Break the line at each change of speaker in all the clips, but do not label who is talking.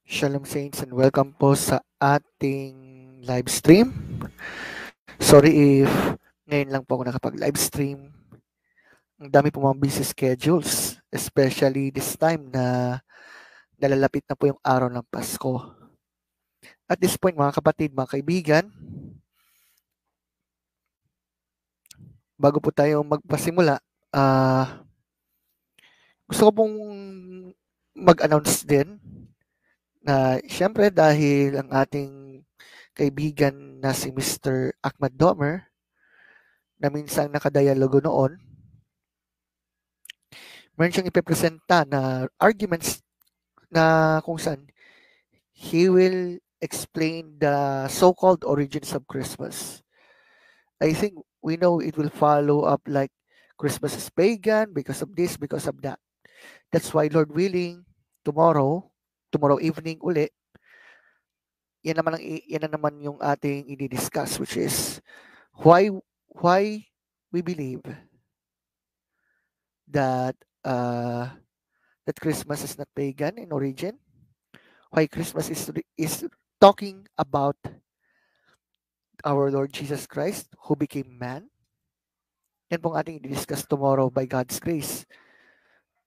Shalom Saints and welcome po sa ating live stream. Sorry if ngayon lang po ako nakapag-live stream. Ang dami po mga busy schedules, especially this time na nalalapit na po yung araw ng Pasko. At this point, mga kapatid, mga kaibigan, bago po tayo magpasimula, gusto ko pong mag-announce din na syempre dahil ang ating kaibigan na si Mr. Ahmad Domer na minsan nakadialogo noon, meron siyang ipepresenta na arguments na kung saan he will explain the so-called origins of Christmas. I think we know it will follow up like Christmas is pagan because of this, because of that. That's why, Lord willing, tomorrow evening uli, yan na naman yung ating i-discuss, which is why we believe that that Christmas is not pagan in origin, why Christmas is talking about our Lord Jesus Christ who became man. Yan pong ating i-discuss tomorrow by God's grace.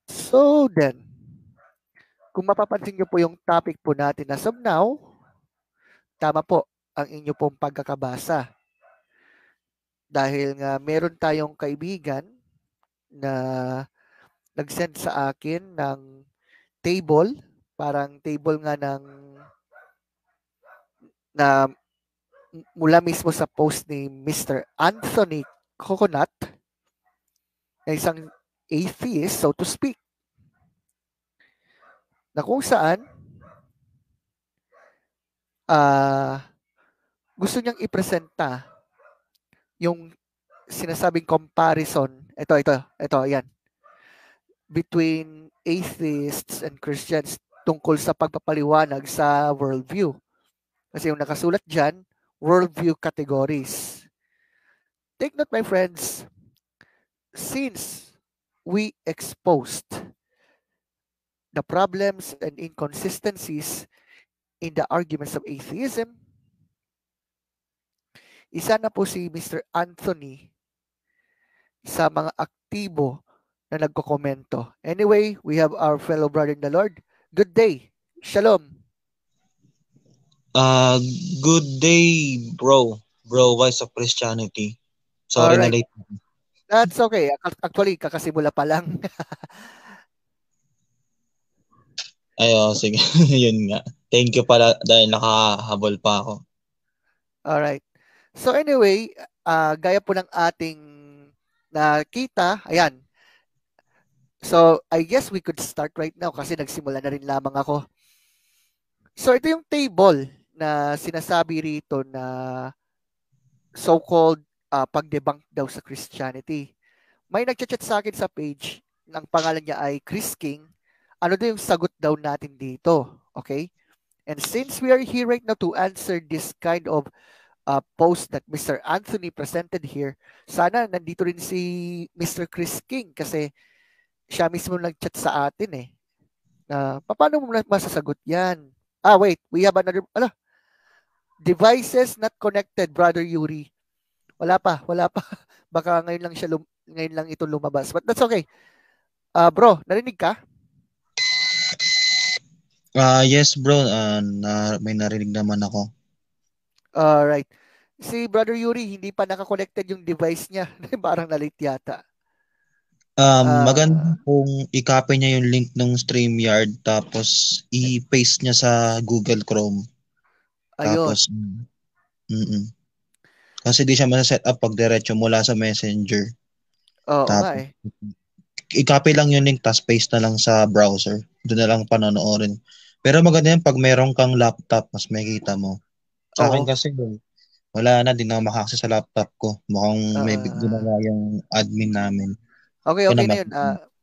So then, kung mapapansin nyo po yung topic po natin as of now, tama po ang inyo pong pagkakabasa. Dahil nga meron tayong kaibigan na nag-send sa akin ng table, parang table nga na mula mismo sa post ni Mr. Anthony Coconut, na isang atheist, so to speak, na kung saan gusto niyang ipresenta yung sinasabing comparison, ito, yan, between atheists and Christians tungkol sa pagpapaliwanag sa worldview. Kasi yung nakasulat dyan, worldview categories. Take note, my friends, since we exposed the problems and inconsistencies in the arguments of atheism, isa na po si Mr. Anthony sa mga aktibo na nagkokomento. Anyway, we have our fellow brother in the Lord. Good day. Shalom.
Good day, bro. Bro, Voice of Christianity. Sorry na
Alright.
late.
That's okay. Actually, kakasimula pa lang.
Sige. Yun nga. Thank you pala dahil nakahabol pa ako.
Alright. So anyway, gaya po ng ating nakita, ayan. So, I guess we could start right now kasi nagsimula na rin lamang ako. So, ito yung table na sinasabi rito na so-called pag-debunk daw sa Christianity. May nag-chat sa akin sa page, ang pangalan niya ay Chris King. Ano daw yung sagot daw natin dito? Okay? And since we are here right now to answer this kind of post that Mr. Anthony presented here, sana nandito rin si Mr. Chris King kasi siya mismo nag-chat sa atin eh. Paano mo masasagot yan? Wait, we have another, devices not connected, Brother Yuri. Wala pa. Baka ngayon lang ito lumabas. But that's okay. Bro, narinig ka?
Yes, bro. May narinig naman ako.
Alright. Si Brother Yuri, hindi pa naka-connected yung device niya. Parang na-late yata.
Maganda kung i-copy niya yung link ng StreamYard tapos i-paste niya sa Google Chrome.
Ayun.
Tapos, kasi di siya masa-set up pag diretso mula sa Messenger.
Oo
Tapos,
nga eh.
i-copy lang yung link tapos paste na lang sa browser. Doon na lang panonoorin. Pero maganda yan pag meron kang laptop, mas makikita mo. Sa akin kasi, wala na, di na maka-access sa laptop ko. Mukhang may ginawa yung admin namin.
Okay na yun.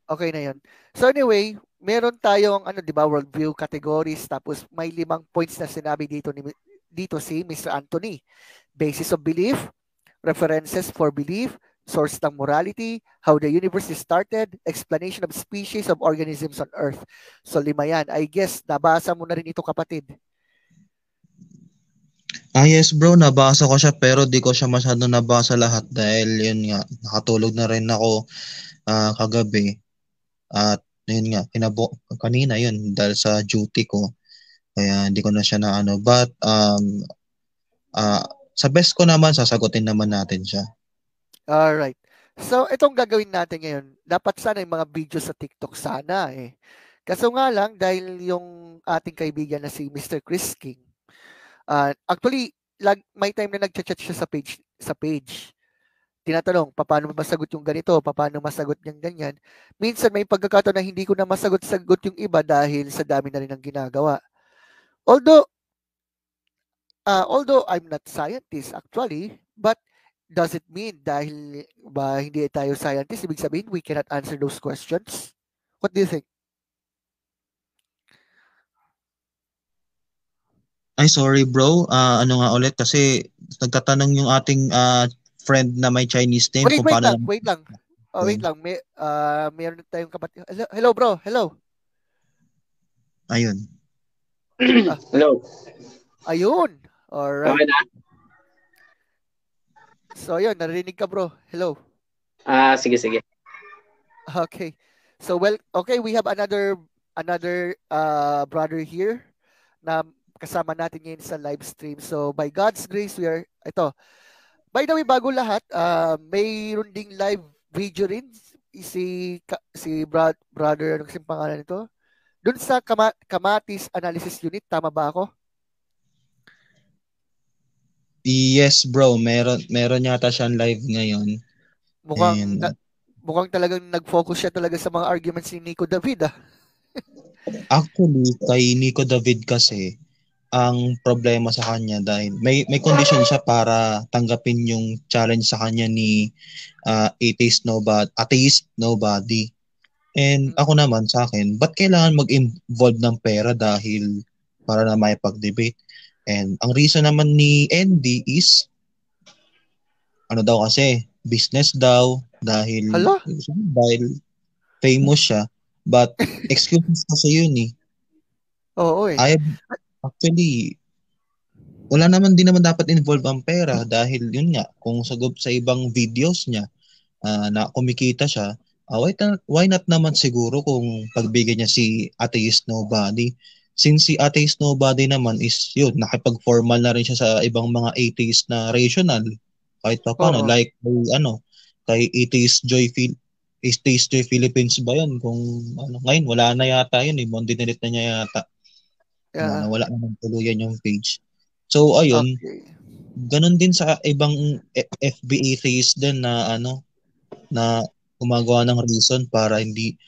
Okay na yun. So anyway, meron tayong di ba, worldview categories, tapos may 5 points na sinabi dito si Mr. Anthony. Basis of belief, references for belief, source ng morality, how the universe is started, explanation of species of organisms on Earth. So 5 yan. I guess nabasa mo na rin ito, kapatid.
Yes bro, nabasa ko siya pero di ko siya masyado nabasa lahat dahil yun nga, nakatulog na rin ako kagabi at yun nga, kanina yun dahil sa duty ko. Kaya hindi ko na siya na ano. But sa best ko naman, sasagutin naman natin siya.
Alright. So, itong gagawin natin ngayon, dapat sana yung mga video sa TikTok sana eh. Kaso nga lang, dahil yung ating kaibigan na si Mr. Chris King, actually, may time na nag-chat siya sa page. Tinatanong, paano masagot yung ganito, paano masagot yung ganyan. Minsan may pagkakataon na hindi ko na masagot-sagot yung iba dahil sa dami na rin ng ginagawa. Although I'm not scientist actually, but does it mean dahil ba hindi tayo scientist, ibig sabihin we cannot answer those questions? What do you think?
Ay, sorry bro. Ano nga ulit kasi nagtatanong yung ating friend na may Chinese name kung
Wait
paano
lang, wait lang. Wait lang. Meron tayong kapatid. Hello bro, hello.
Ayun.
Hello.
Ayun. Alright.
Okay na?
So, yun, narinig ka bro. Hello.
Sige.
Okay. So, okay, we have another brother here na kasama natin ngayon sa live stream. So, by God's grace, by the way, bago lahat, mayroon ding live video rin si brother, ano kasing pangalan nito? Doon sa Kamatis Analysis Unit, tama ba ako?
Yes bro, meron yata siyang live ngayon.
Mukhang talagang nag-focus siya talaga sa mga arguments ni Nico David
Actually, kay Nico David kasi, ang problema sa kanya dahil may condition siya para tanggapin yung challenge sa kanya ni Atheist Nobody. And ako naman sa akin, ba't kailangan mag-involve ng pera dahil para na may pag-debate? And ang reason naman ni Andy is ano daw kasi, business daw dahil famous siya. But excuses kasi yun eh.
Oo eh.
Actually, wala naman din naman dapat involve ang pera dahil yun nga, kung sagot sa ibang videos niya na kumikita siya, why not naman siguro kung pagbigyan niya si Atheist Nobody. Since si Atheist Nobody naman is yun, nakipag-formal na rin siya sa ibang mga atheist na rational. Kahit pa paano, like kay Atheist Joy Philippines ba yun? Kung ngayon, wala na yata yun eh. Dinelete na niya yata. Wala naman tuluyan yung page. So, ayun. Okay. Ganon din sa ibang FB atheist din na na gumagawa ng reason para hindi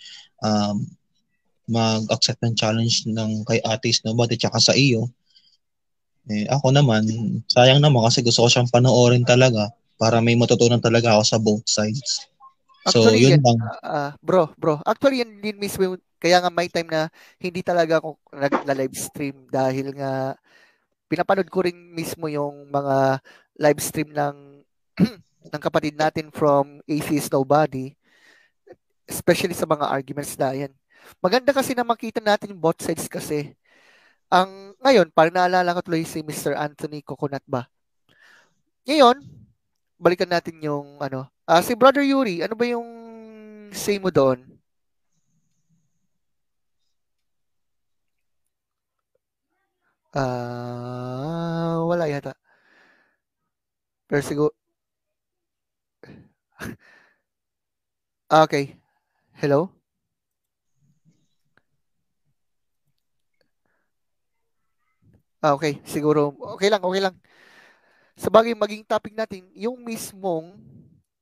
mag-accept ng challenge ng kay Atheist Nobody tsaka sa iyo. Ako naman, sayang naman kasi gusto ko siyang panoorin talaga para may matutunan talaga ako sa both sides.
Actually, so, yun lang. Bro. Actually, yun din mismo. Kaya nga may time na hindi talaga ako nag-live stream dahil nga pinapanood ko rin mismo yung mga live stream ng ng kapatid natin from Atheist Nobody, especially sa mga arguments na yan. Maganda kasi na makita natin yung both sides kasi. Ngayon, parang naalala ko tuloy si Mr. Anthony Coconut ba? Ngayon, balikan natin yung si Brother Yuri, ano ba yung say mo doon? Wala yata. Pero siguro okay. Hello? Okay, siguro okay lang. Sabagay, maging topic natin yung mismong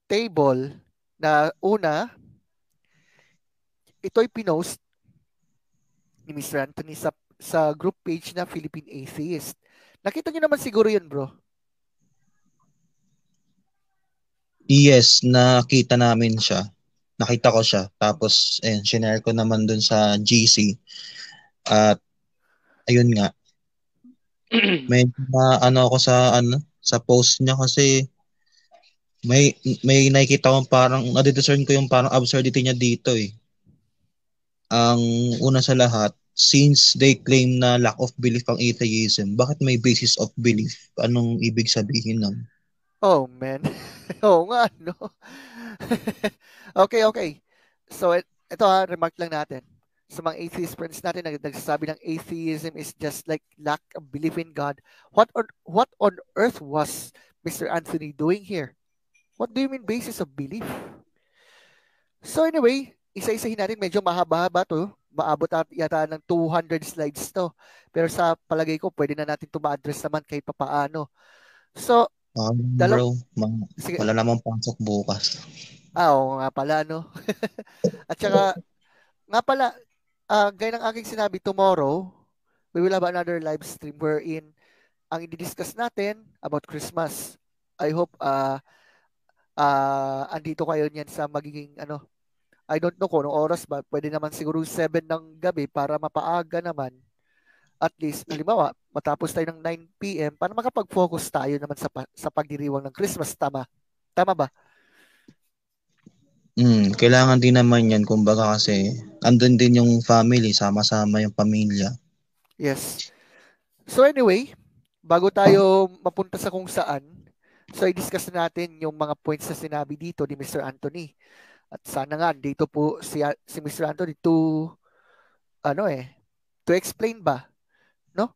table na una, ito'y pinost ni Mr. Anthony sa group page na Philippine Atheist. Nakita niyo naman siguro yun, bro.
Yes, nakita namin siya. Nakita ko siya. Tapos, shinare ko naman dun sa GC. At, ayun nga. May ako sa post niya kasi may nakikita akong parang nadidiscern ko yung parang absurdity niya dito eh. Ang una sa lahat, since they claim na lack of belief ang atheism, bakit may basis of belief? Anong ibig sabihin nun?
Oh, man. Oo nga, no? Okay. So, ito remark lang natin. Sa mga atheist friends natin, nagsasabi ng atheism is just like lack of belief in God. What on earth was Mr. Anthony doing here? What do you mean basis of belief? So anyway, isa-isahin natin. Medyo mahaba-haba to. Maabot yata ng 200 slides to. Pero sa palagay ko, pwede na natin ito ma-address naman kahit papaano. So,
bro, wala namang pasok bukas.
Oo nga pala, no? At saka, nga pala, gaya ng aking sinabi, tomorrow, we will have another live stream wherein ang i-discuss natin about Christmas. I hope andito kayo niyan sa magiging I don't know kung anong oras ba. Pwede naman siguro 7 ng gabi para mapaaga naman. At least, halimbawa, matapos tayo ng 9 p.m. para makapag-focus tayo naman sa pagdiriwang ng Christmas. Tama? Tama ba?
Kailangan din naman yan. Kumbaga kasi, andun din yung family, sama-sama yung pamilya.
Yes. So anyway, bago tayo mapunta sa kung saan, so i-discuss natin yung mga points na sinabi dito ni Mr. Anthony. At sana nga, dito po si Mr. Anthony to explain ba? No?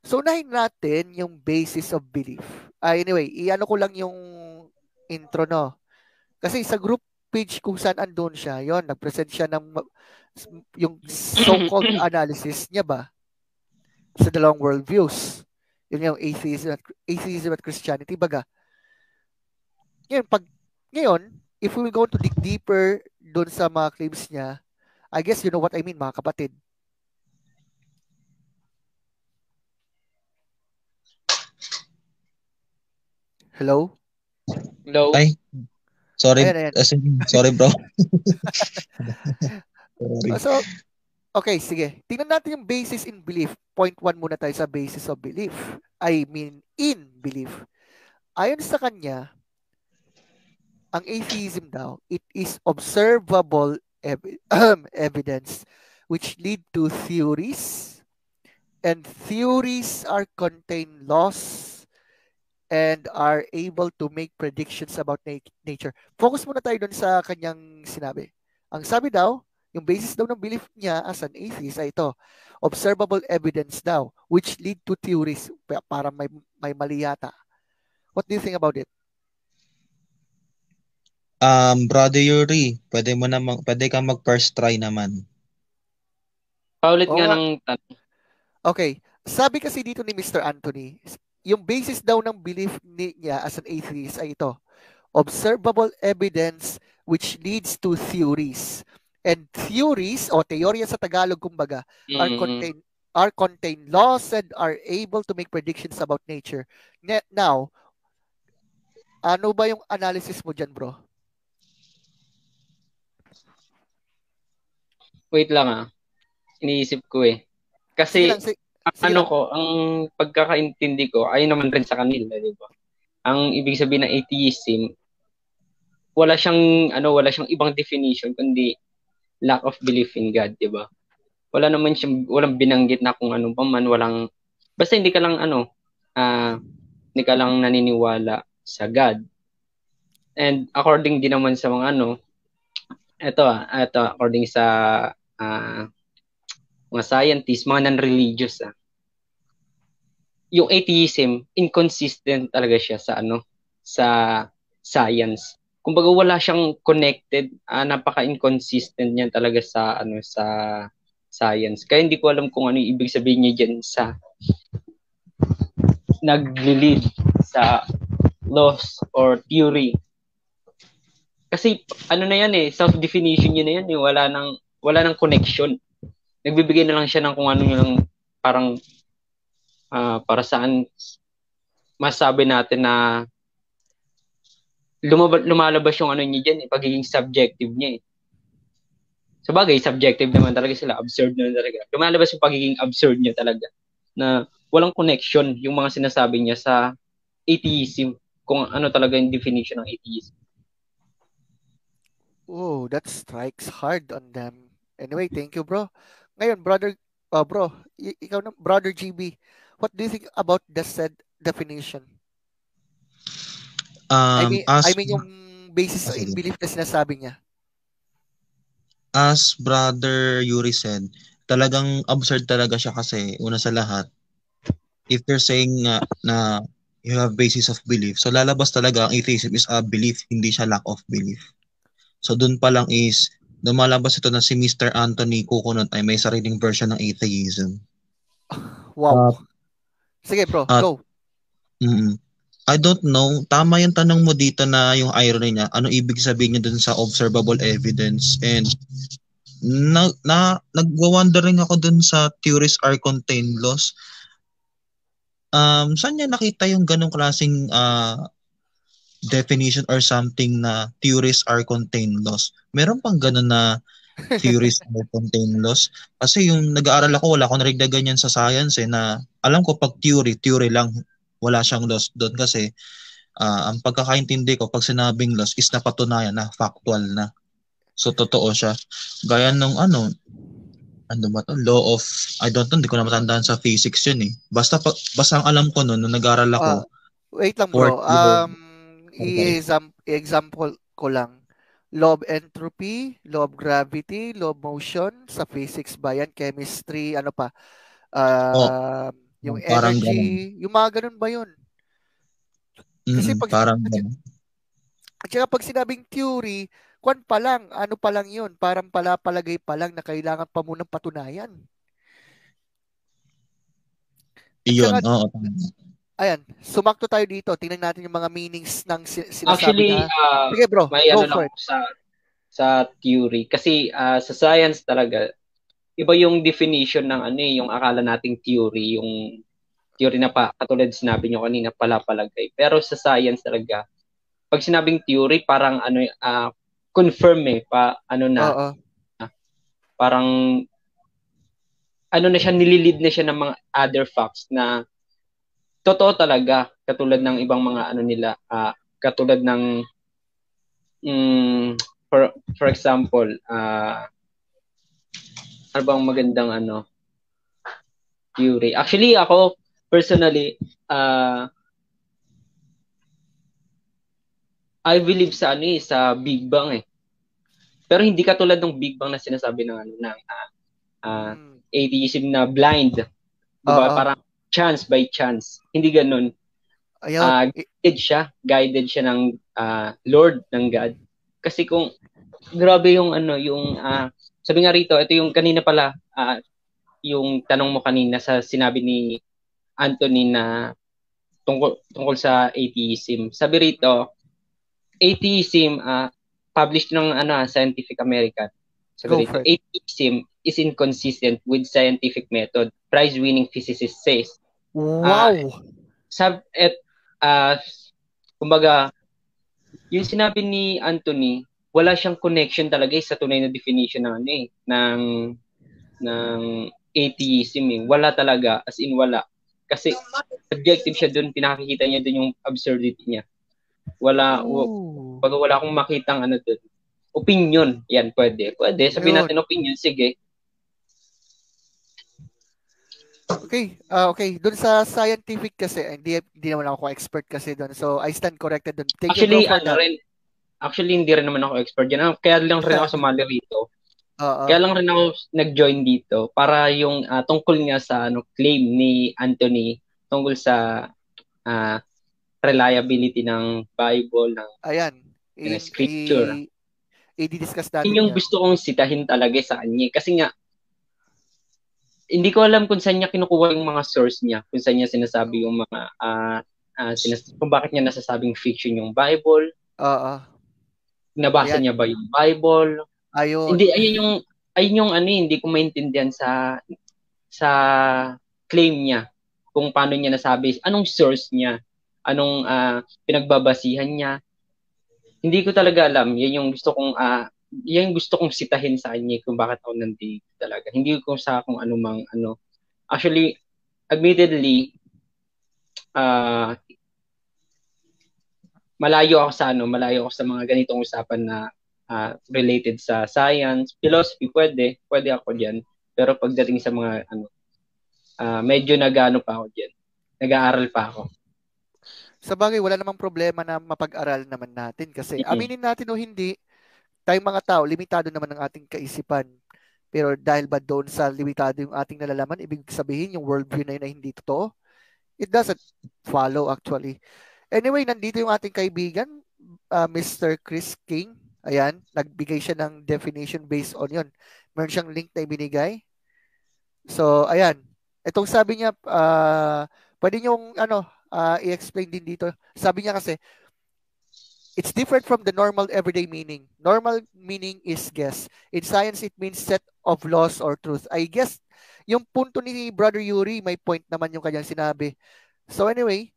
So, unahin natin yung basis of belief. Anyway, iano ko lang yung intro, no? Kasi sa group page kung saan andun siya, yon nag-present siya ng yung so-called analysis niya ba sa dalawang worldviews. Yun yung atheism at Christianity, baga. Ngayon, if we will go to dig deeper dun sa mga claims niya, I guess you know what I mean, mga kapatid. Hello?
Hello?
Ay, sorry.
Ayan.
Sorry, bro.
So, okay, sige. Tingnan natin yung basis in belief. Point 1 muna tayo sa basis of belief. I mean, in belief. Ayon sa kanya, ang atheism daw, it is observable evidence which lead to theories, and theories are contain laws and are able to make predictions about nature. Focus muna tayo dun sa kanyang sinabi. Ang sabi daw, yung basis daw ng belief niya as an atheist ay ito, observable evidence daw, which lead to theories. Para may mali yata. What do you think about it?
Brother Yuri, pwede kang mag-first try naman.
Paulit nga ng tanong.
Okay. Sabi kasi dito ni Mr. Anthony, yung basis daw ng belief niya as an atheist ay ito, observable evidence which leads to theories. And theories, o teorya sa Tagalog kumbaga, are contain laws and are able to make predictions about nature. Now, ano ba yung analysis mo dyan, bro?
Wait lang iniisip ko eh. Kasi ang pagkakaintindi ko, ayun naman rin sa kanila, di ba? Ang ibig sabihin ng atheism, wala siyang ibang definition kundi lack of belief in God, di ba? Walang binanggit na kung ano pa man, basta hindi ka lang hindi ka lang naniniwala sa God. And according din naman sa mga ito according sa mga scientists, mga non-religious yung atheism, inconsistent talaga siya sa sa science. Kumbaga wala siyang connected, napaka-inconsistent niyan talaga sa sa science. Kaya hindi ko alam kung ano yung ibig sabihin niya diyan sa nag-lead sa laws or theory. Kasi na yan self-definition niya na yan wala nang connection. Nagbibigay na lang siya ng kung ano yung parang para saan masabi natin na lumalabas yung niya diyan pagiging subjective niya Sa bagay, subjective naman talaga sila, absurd naman talaga. Lumalabas yung pagiging absurd niya talaga na walang connection yung mga sinasabi niya sa atheism. kung ano talaga yung definition ng atheism.
Oh, that strikes hard on them. Anyway, thank you, bro. Ngayon, bro, ikaw na, brother GB, what do you think about the said definition? I mean,
As
I mean yung basis in
sige.
belief na sinasabi niya.
As Brother Yuri said, talagang absurd talaga siya kasi una sa lahat, if you're saying na you have basis of belief, so lalabas talaga ang atheism is a belief, hindi siya lack of belief. So dun pa lang is lumalabas ito na si Mr. Anthony Coconut ay may sariling version ng atheism.
Wow. Sige bro, go.
I don't know. Tama yung tanong mo dito na yung irony niya. Ano ibig sabihin niya dun sa observable evidence? And nagwa-wondering ako dun sa theories are contained laws. Saan niya nakita yung ganong klaseng definition or something na theories are contained laws? Meron pang ganon na theories are contained laws? Kasi yung nag-aaral ako, wala akong narinig na ganyan sa science na alam ko pag theory lang, wala siyang laws doon kasi ang pagkakaintindi ko pag sinabing laws is napatunayan na, factual na. So, totoo siya. Gaya nung ano ba to? Law of, I don't know, hindi ko na matandaan sa physics yun eh. Basta ang alam ko noon, nung nag-aral ako,
wait lang
fourth
bro.
year.
I-example ko lang. Law of entropy, law of gravity, law of motion, sa physics ba yan? Chemistry, ano pa? Yung
parang
energy,
ganun.
yung mga ganun ba yun? Kasi
Parang ganun.
At saka pag sinabing theory, kwan pa lang, ano pa lang yun, parang palagay pa lang na kailangan pa munang patunayan.
Iyon, oo.
Ayan, sumakto tayo dito. Tingnan natin yung mga meanings ng sinasabi
Actually,
na. Sige bro,
may
go
ano
for
lang
it.
sa theory. Kasi sa science talaga, iba yung definition ng ano yung akala nating theory, yung theory na katulad sinabi nyo kanina, palagay. Pero sa science talaga, pag sinabing theory, parang confirm parang na siya, nililid na siya ng mga other facts na totoo talaga, katulad ng ibang mga nila, katulad ng for example, ano bang magandang theory? Actually, ako personally, I believe sa sa Big Bang eh. Pero hindi katulad ng Big Bang na sinasabi ng atheism na blind. Diba? Parang chance by chance. Hindi ganun. Guided siya ng Lord, ng God. Kasi kung grabe yung sabi nga rito, ito yung kanina pala, yung tanong mo kanina sa sinabi ni Anthony na tungkol sa atheism. Sabi rito, atheism, published ng Scientific American. Sabi rito, atheism is inconsistent with scientific method. Prize-winning physicist says.
Wow!
Kumbaga, yung sinabi ni Anthony, wala siyang connection talaga sa tunay na definition ng atheism eh. Wala talaga, as in wala. Kasi subjective siya doon, pinakikita niya doon yung absurdity niya. Wala akong makitang doon. Opinion, yan, pwede. Sabihin natin opinion, sige.
Okay. Doon sa scientific kasi, hindi naman ako expert kasi doon. So, I stand corrected doon. Thank
you, bro,
for that.
Actually, hindi rin naman ako expert dyan. Kaya lang rin ako sumali rito. Kaya lang rin ako nag-join dito para yung tungkol nga sa claim ni Anthony tungkol sa reliability ng Bible, ng scripture.
I-discuss natin
yun yung gusto kong sitahin talaga sa kanya. Kasi nga, hindi ko alam kung saan niya kinukuha yung mga source niya, kung saan niya sinasabi yung mga, kung bakit niya nasasabing fiction yung Bible. Nabasa niya ba yung Bible?
Ayun.
Hindi, ayun yung hindi ko maintindihan sa claim niya, kung paano niya nasabi, anong source niya, anong pinagbabasihan niya. Hindi ko talaga alam. Yan yung gusto kong sitahin sa kanya kung bakit ako nandito talaga. Hindi ko sa kung anumang Actually, admittedly, malayo ako sa mga ganitong usapan na related sa science, philosophy, pwede ako diyan. Pero pagdating sa mga medyo nag-ano pa ako diyan. Nag-aaral pa ako.
Sa bagay, wala namang problema na mapag-aral naman natin kasi aminin natin o hindi, tayong mga tao, limitado naman ang ating kaisipan. Pero dahil ba doon sa limitado yung ating nalalaman, ibig sabihin yung worldview na yun ay hindi totoo? It doesn't follow actually. Anyway, nandito yung ating kaibigan, Mr. Chris King. Ayan, nagbigay siya ng definition based on yun. Meron siyang link na ibinigay. So, ayan. Itong sabi niya, pwede niyong i-explain din dito. Sabi niya kasi, it's different from the normal everyday meaning. Normal meaning is guess. In science, it means set of laws or truth. I guess, yung punto ni Brother Yuri, may point naman yung kanyang sinabi. So anyway,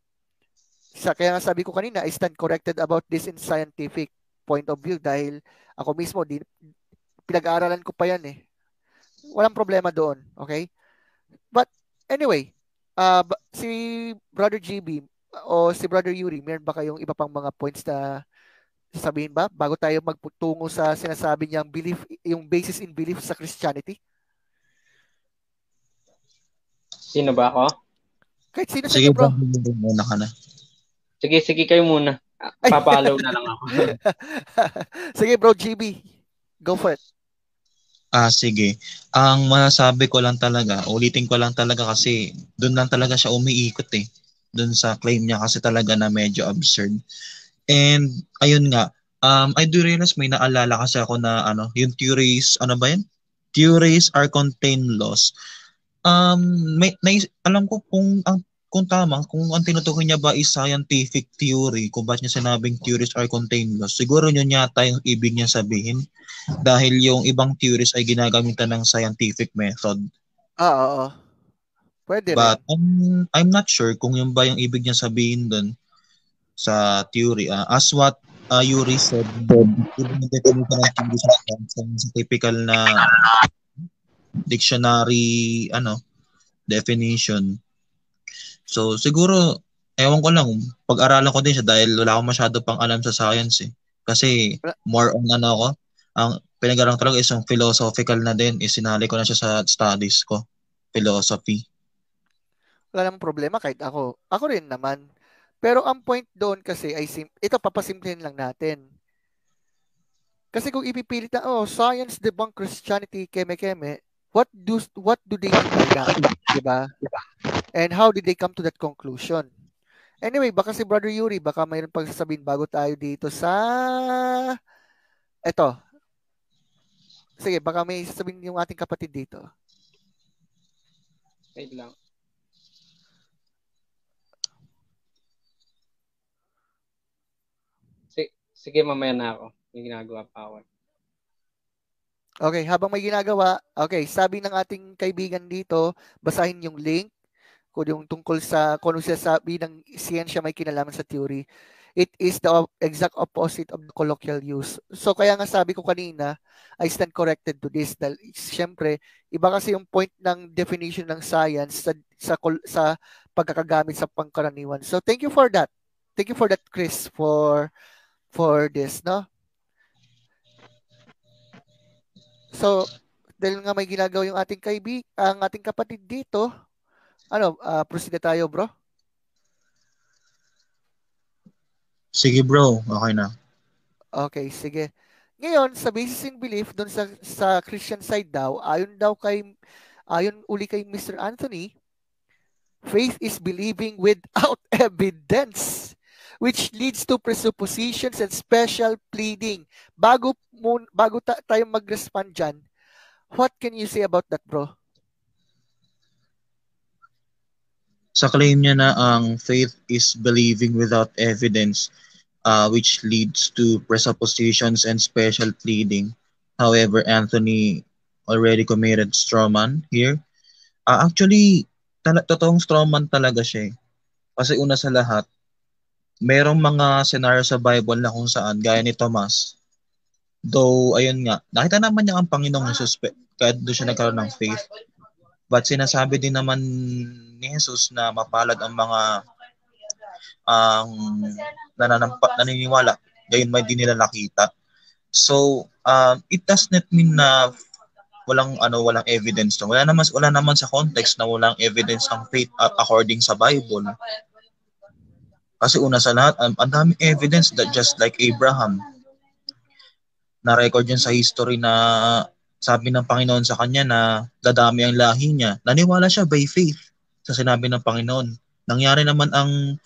kaya nga sabi ko kanina, I stand corrected about this in scientific point of view dahil ako mismo, pinag-aaralan ko pa yan eh. Walang problema doon, okay? But anyway, si Brother GB o si Brother Yuri, meron ba kayong iba pang mga points na sasabihin ba bago tayo magtungo sa sinasabi niyang belief, yung basis in belief sa Christianity?
Sino ba ako?
Kahit sino sa inyo, bro.
Muna ka na.
Sige, kayo muna. Papalaw na lang ako.
Sige, bro, GB. Go for it.
Sige. Ang masasabi ko lang talaga, ulitin ko lang talaga kasi doon lang talaga siya umiikot eh. Doon sa claim niya kasi talaga na medyo absurd. And ayun nga, I do realize may naalala kasi ako na yung theories, ano ba yan? Theories are contained laws. Alam ko kung tama, kung ang tinutukoy niya ba is scientific theory, kung bakit niya sinabing theories are contained laws, siguro yun yata yung ibig niya sabihin. Dahil yung ibang theories ay ginagamitan ng scientific method.
Oo. Pwede rin.
But I'm not sure kung yun ba yung ibig niya sabihin dun sa theory. As what Yuri said, ibig definition ng theory sa typical na dictionary definition. So siguro, ewan ko lang, pag-aralan ko din siya dahil wala akong masyado pang alam sa science eh. Kasi more on ako, ang pinag-aralan talaga is yung philosophical na din, isinali ko na siya sa studies ko, philosophy.
Wala namang problema kahit ako. Ako rin naman. Pero ang point doon kasi ay ito papasimplihin lang natin. Kasi kung ipipilit na, science debunk Christianity, keme-keme, what do they mean by that? Diba? And how did they come to that conclusion? Anyway, baka si Brother Yuri, baka mayroon pang sasabihin bago tayo dito sa eto. Sige, baka may sasabihin yung ating kapatid dito.
Wait lang. Sige, mamaya na ako. May ginagawa pa ako.
Okay, habang may ginagawa, sabi ng ating kaibigan dito, basahin yung link kung yung tungkol sa kung sabi ng siyensya may kinalaman sa theory. It is the exact opposite of the colloquial use. So kaya nga sabi ko kanina, I stand corrected to this. Dahil siyempre, iba kasi yung point ng definition ng science sa pagkakagamit sa pangkaraniwan. So thank you for that. Thank you for that, Chris, for this, no? So, dahil nga may ginagawa yung ating ang ating kapatid dito, proceed na tayo, bro?
Sige, bro. Okay na.
Okay, sige. Ngayon, sa basis in belief, doon sa Christian side daw, ayon uli kay Mr. Anthony, faith is believing without evidence, which leads to presuppositions and special pleading. Bago tayo mag-respond dyan, what can you say about that, bro?
Sa claim niya na ang faith is believing without evidence, which leads to presuppositions and special pleading. However, Anthony already committed strawman here. Actually, totoong strawman talaga siya. Kasi una sa lahat, merong mga scenario sa Bible na kung saan, gaya ni Thomas, though, ayun nga, nakita naman niya ang Panginoong Jesus kahit doon siya nagkaroon ng faith. But sinasabi din naman ni Jesus na mapalad ang mga ang naniniwala, gayon may di nila nakita. So, it does not mean na walang evidence. Wala naman sa context na walang evidence ang faith according sa Bible. Kasi una sa lahat, ang daming evidence that just like Abraham, na record yun sa history na sabi ng Panginoon sa kanya na dadami ang lahi niya. Naniwala siya by faith sa sinabi ng Panginoon. Nangyari naman ang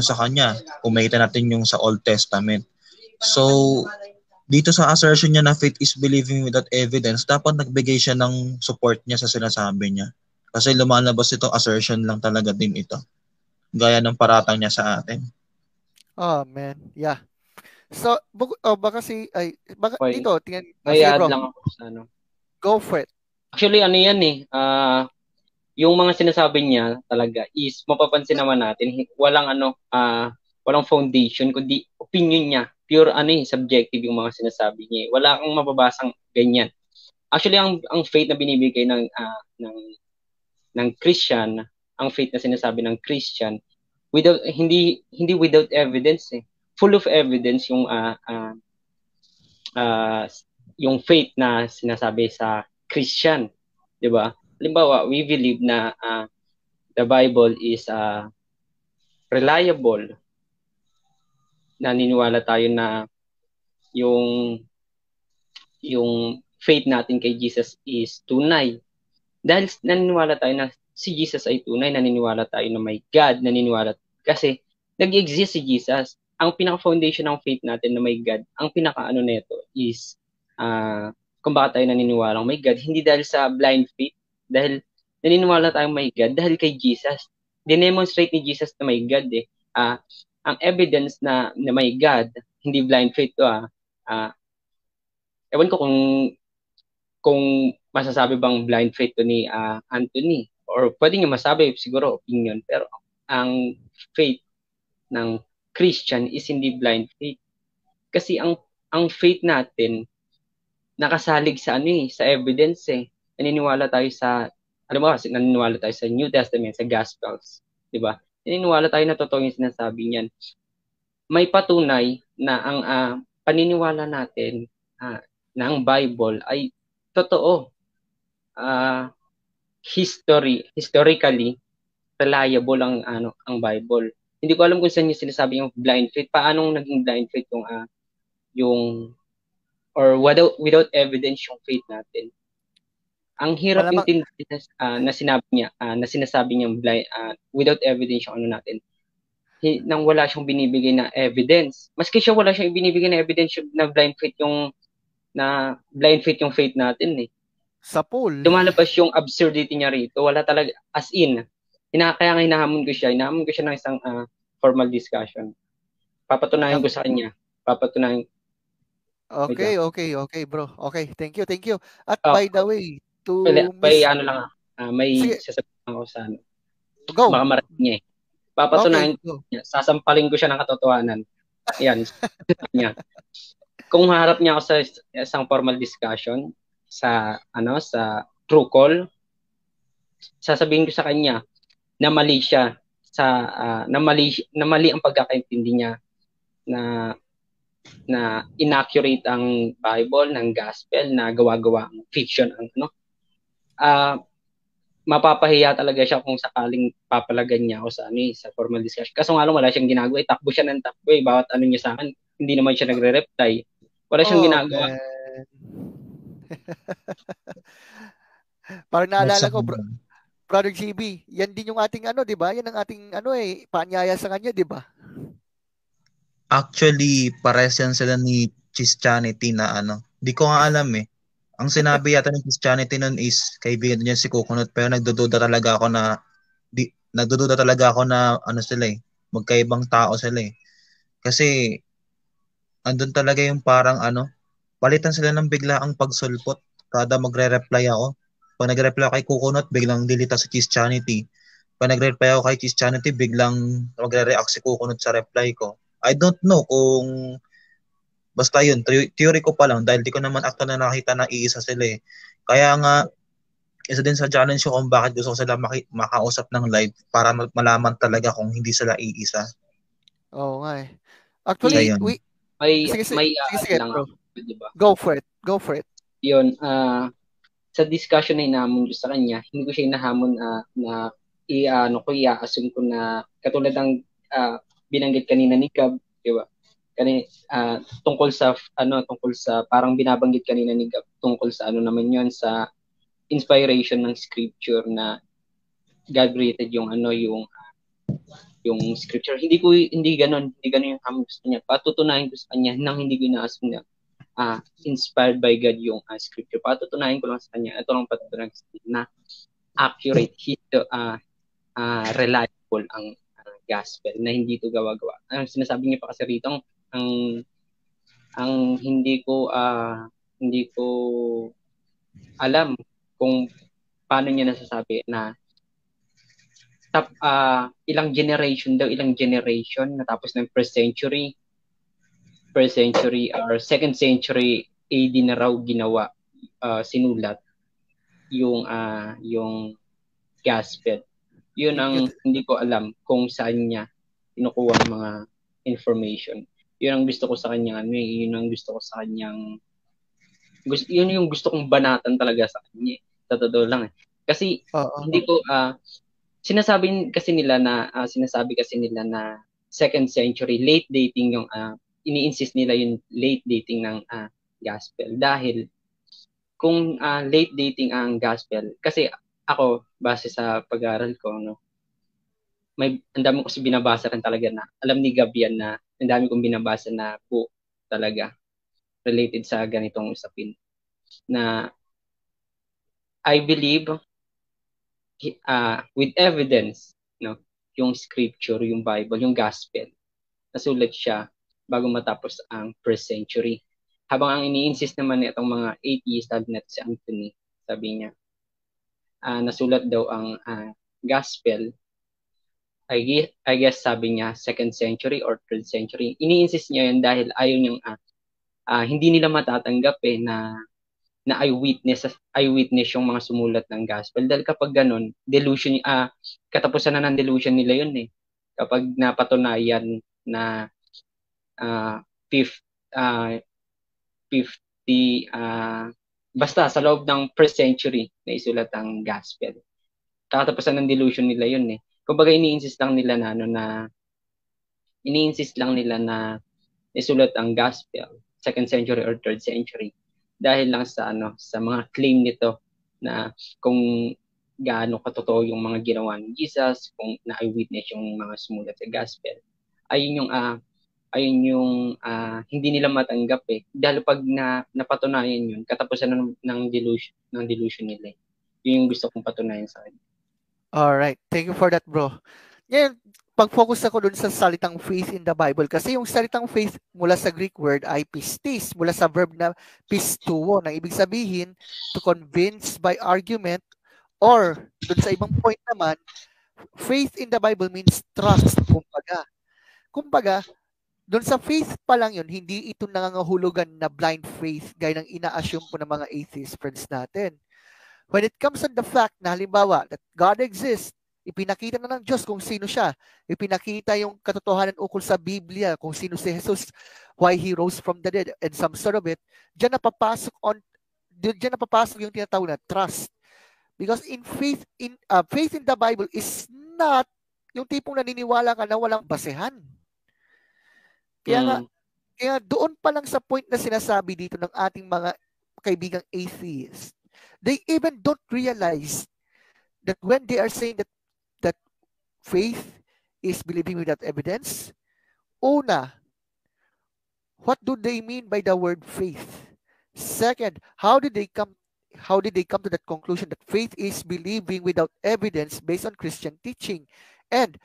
sa kanya. Kung makita natin yung sa Old Testament. So, dito sa assertion niya na faith is believing without evidence, dapat nagbigay siya ng support niya sa sinasabi niya. Kasi lumalabas itong assertion lang talaga din ito. Gaya ng paratang niya sa atin.
Oh, man. Yeah. So, baka dito, tingnan.
May add lang ako sa
Go for it.
Actually, yan yung mga sinasabi niya talaga is mapapansin naman natin, walang foundation, kundi opinion niya. Pure subjective yung mga sinasabi niya. Wala kang mababasang ganyan. Actually, ang faith na binibigay ng Christian, ang faith na sinasabi ng Christian, hindi without evidence full of evidence yung faith na sinasabi sa Christian, 'di ba? Halimbawa, we believe na the Bible is reliable. Naniniwala tayo na yung faith natin kay Jesus is tunay. Dahil naniniwala tayo na si Jesus ay tunay, naniniwala tayo na may God, kasi nag-exist si Jesus. Ang pinaka-foundation ng faith natin na may God, ang pinaka-ano nito is kung bakit tayo naniniwala may God, hindi dahil sa blind faith, dahil naniniwala tayo may God dahil kay Jesus. Dinemonstrate ni Jesus na may God ang evidence na may God, hindi blind faith to ewan ko kung masasabi bang blind faith to ni Anthony, or pwede nyo masabi siguro opinion, pero ang faith ng Christian is hindi blind faith. Kasi ang faith natin nakasalig sa sa evidence Naniniwala tayo sa New Testament, sa Gospels, 'di ba? Naniniwala tayo na totoo yung sinasabi niyan. May patunay na ang paniniwala natin na ang Bible ay totoo. Historically reliable ang Bible. Hindi ko alam kung saan yung sinasabi yung blind faith. Paano naging blind faith yung or without evidence yung faith natin. Ang hirap intindihin na sinasabi niya blind without evidence yung natin. Nang wala siyang binibigay na evidence. Maski siya wala siyang binibigay na evidence na blind faith yung faith natin
Sa pool.
Lumalabas yung absurdity niya rito. Wala talaga, as in, kaya nga hinahamon ko siya ng isang formal discussion. Papatunayan ko sa kanya.
Okay, bro. Okay, thank you. At by the way,
may sasabihin ako sa
Go.
Baka marating niya Papatunayan ko niya. Sasampalin ko siya ng katotohanan. Yan. Kung harap niya ako sa isang formal discussion, sa true call, sasabihin ko sa kanya na mali siya na mali ang pagkakaintindi niya na inaccurate ang Bible, ng gospel, na gawa-gawa ang fiction mapapahiya talaga siya kung sakaling papalagan niya ako sa formal discussion. Kaso nga lang wala siyang ginagawa, takbo siya ng takbo bawat niya sa akin, hindi naman siya nagre-reply. Wala siyang ginagawa.
Parang naalala ko, Brother GB, yan din yung ating di ba? Yan ang ating paanyaya sa kanya, di ba?
Actually, pares yan sila ni Christianity na Di ko nga alam Ang sinabi yata ng Christianity nun is kaibigan niya si Coconut, pero nagdududa talaga ako na sila magkaibang tao sila Kasi andun talaga yung parang palitan sila ng biglaang pagsulpot kada magre-reply ako. Pag nagre-reply ako kay Coconut, biglang dilita sa Christianity. Pag nagre-reply ako kay Christianity, biglang magre-react si Coconut sa reply ko. I don't know kung basta yun, theory ko pa lang dahil di ko naman actual na nakita na iisa sila Kaya nga, isa din sa challenge ko kung bakit gusto ko sila makausap ng live para malaman talaga kung hindi sila iisa.
Oo nga eh. Actually,
Ayun.
May
sige,
lang
bro.
ako, di ba?
Go for it.
Yun, sa discussion na hinahamon ko sa kanya, hindi ko siya hinahamon na i-assume ko na katulad ng binanggit kanina ni Gab, di ba? Tungkol sa parang binabanggit kanina ni Gab tungkol sa ano naman yon, sa inspiration ng scripture na God created yung scripture. Hindi ganoon yung hamon ko sa kanya. Patutunayan ko sa kanya nang hindi ko ina-assume na inspired by God yung scripture. Patutunayan ko lang sa kanya, ito lang patutunayan ko sa kanya na accurate, reliable ang gospel, na hindi ito gawa-gawa. Ang sinasabi niya pa kasi rito, ang hindi ko alam kung paano niya nasasabi na ilang generation natapos ng first century or second century AD na raw ginawa, sinulat yung gospel. Yun ang hindi ko alam kung saan niya kinukuha ang mga information. Yun ang gusto ko sa kanya, yun ang gusto ko sa kanyang yun yung gusto kong banatan talaga sa kanya. Sa totoo lang eh. Kasi hindi ko sinasabi kasi nila na second century late dating yung ini-insist nila yung late dating ng gospel, dahil kung late dating ang gospel, kasi ako base sa pag-aaral ko, ang dami ko kasi binabasa rin talaga, na alam ni Gabian na ang dami kong binabasa na book talaga related sa ganitong usapin, na I believe with evidence, yung scripture, yung Bible, yung gospel, nasulat siya bago matapos ang first century. Habang ang ini-insist naman itong mga atheist, sabi natin si Anthony, sabi niya, nasulat daw ang gospel, I guess sabi niya second century or third century. Ini-insist niya yun dahil ayaw niyang hindi nila matatanggap na eyewitness yung mga sumulat ng gospel. Dahil kapag ganun, delusion, katapusan na ng delusion nila yun eh. Kapag napatunayan na 50, basta sa loob ng first century na isulat ang gospel. Katapusan ng delusion nila yun eh. Kumbaga ini-insist lang nila na isulat ang gospel second century or third century dahil lang sa mga claim nito na kung gaano katotoo yung mga ginawa ni Jesus, kung na-eyewitness yung mga sumulat sa gospel. Ayun yung hindi nila matanggap eh. Dahil pag napatunayan yun, katapusan ng delusion nila. Yun yung gusto kong patunayan sa kanya.
Alright. Thank you for that, bro. Ngayon, pag-focus ako dun sa salitang faith in the Bible. Kasi yung salitang faith mula sa Greek word ay pistis, mula sa verb na pistuo, na ibig sabihin to convince by argument, or dun sa ibang point naman, faith in the Bible means trust, kumbaga, doon sa faith pa lang yun, hindi ito nangangahulugan na blind faith gaya ng ina-assume po ng mga atheist friends natin. When it comes on the fact na halimbawa that God exists, ipinakita na ng Diyos kung sino siya, ipinakita yung katotohanan ukol sa Biblia, kung sino si Jesus, why He rose from the dead, and some sort of it, diyan napapasok yung tinatawag na trust. Because faith in the Bible is not yung tipong naniniwala ka na walang basehan. Kaya doon pa lang sa point na sinasabi dito ng ating mga kaibigang atheists, they even don't realize that when they are saying that faith is believing without evidence, una, what do they mean by the word faith? Second, how did they come to that conclusion that faith is believing without evidence based on Christian teaching? And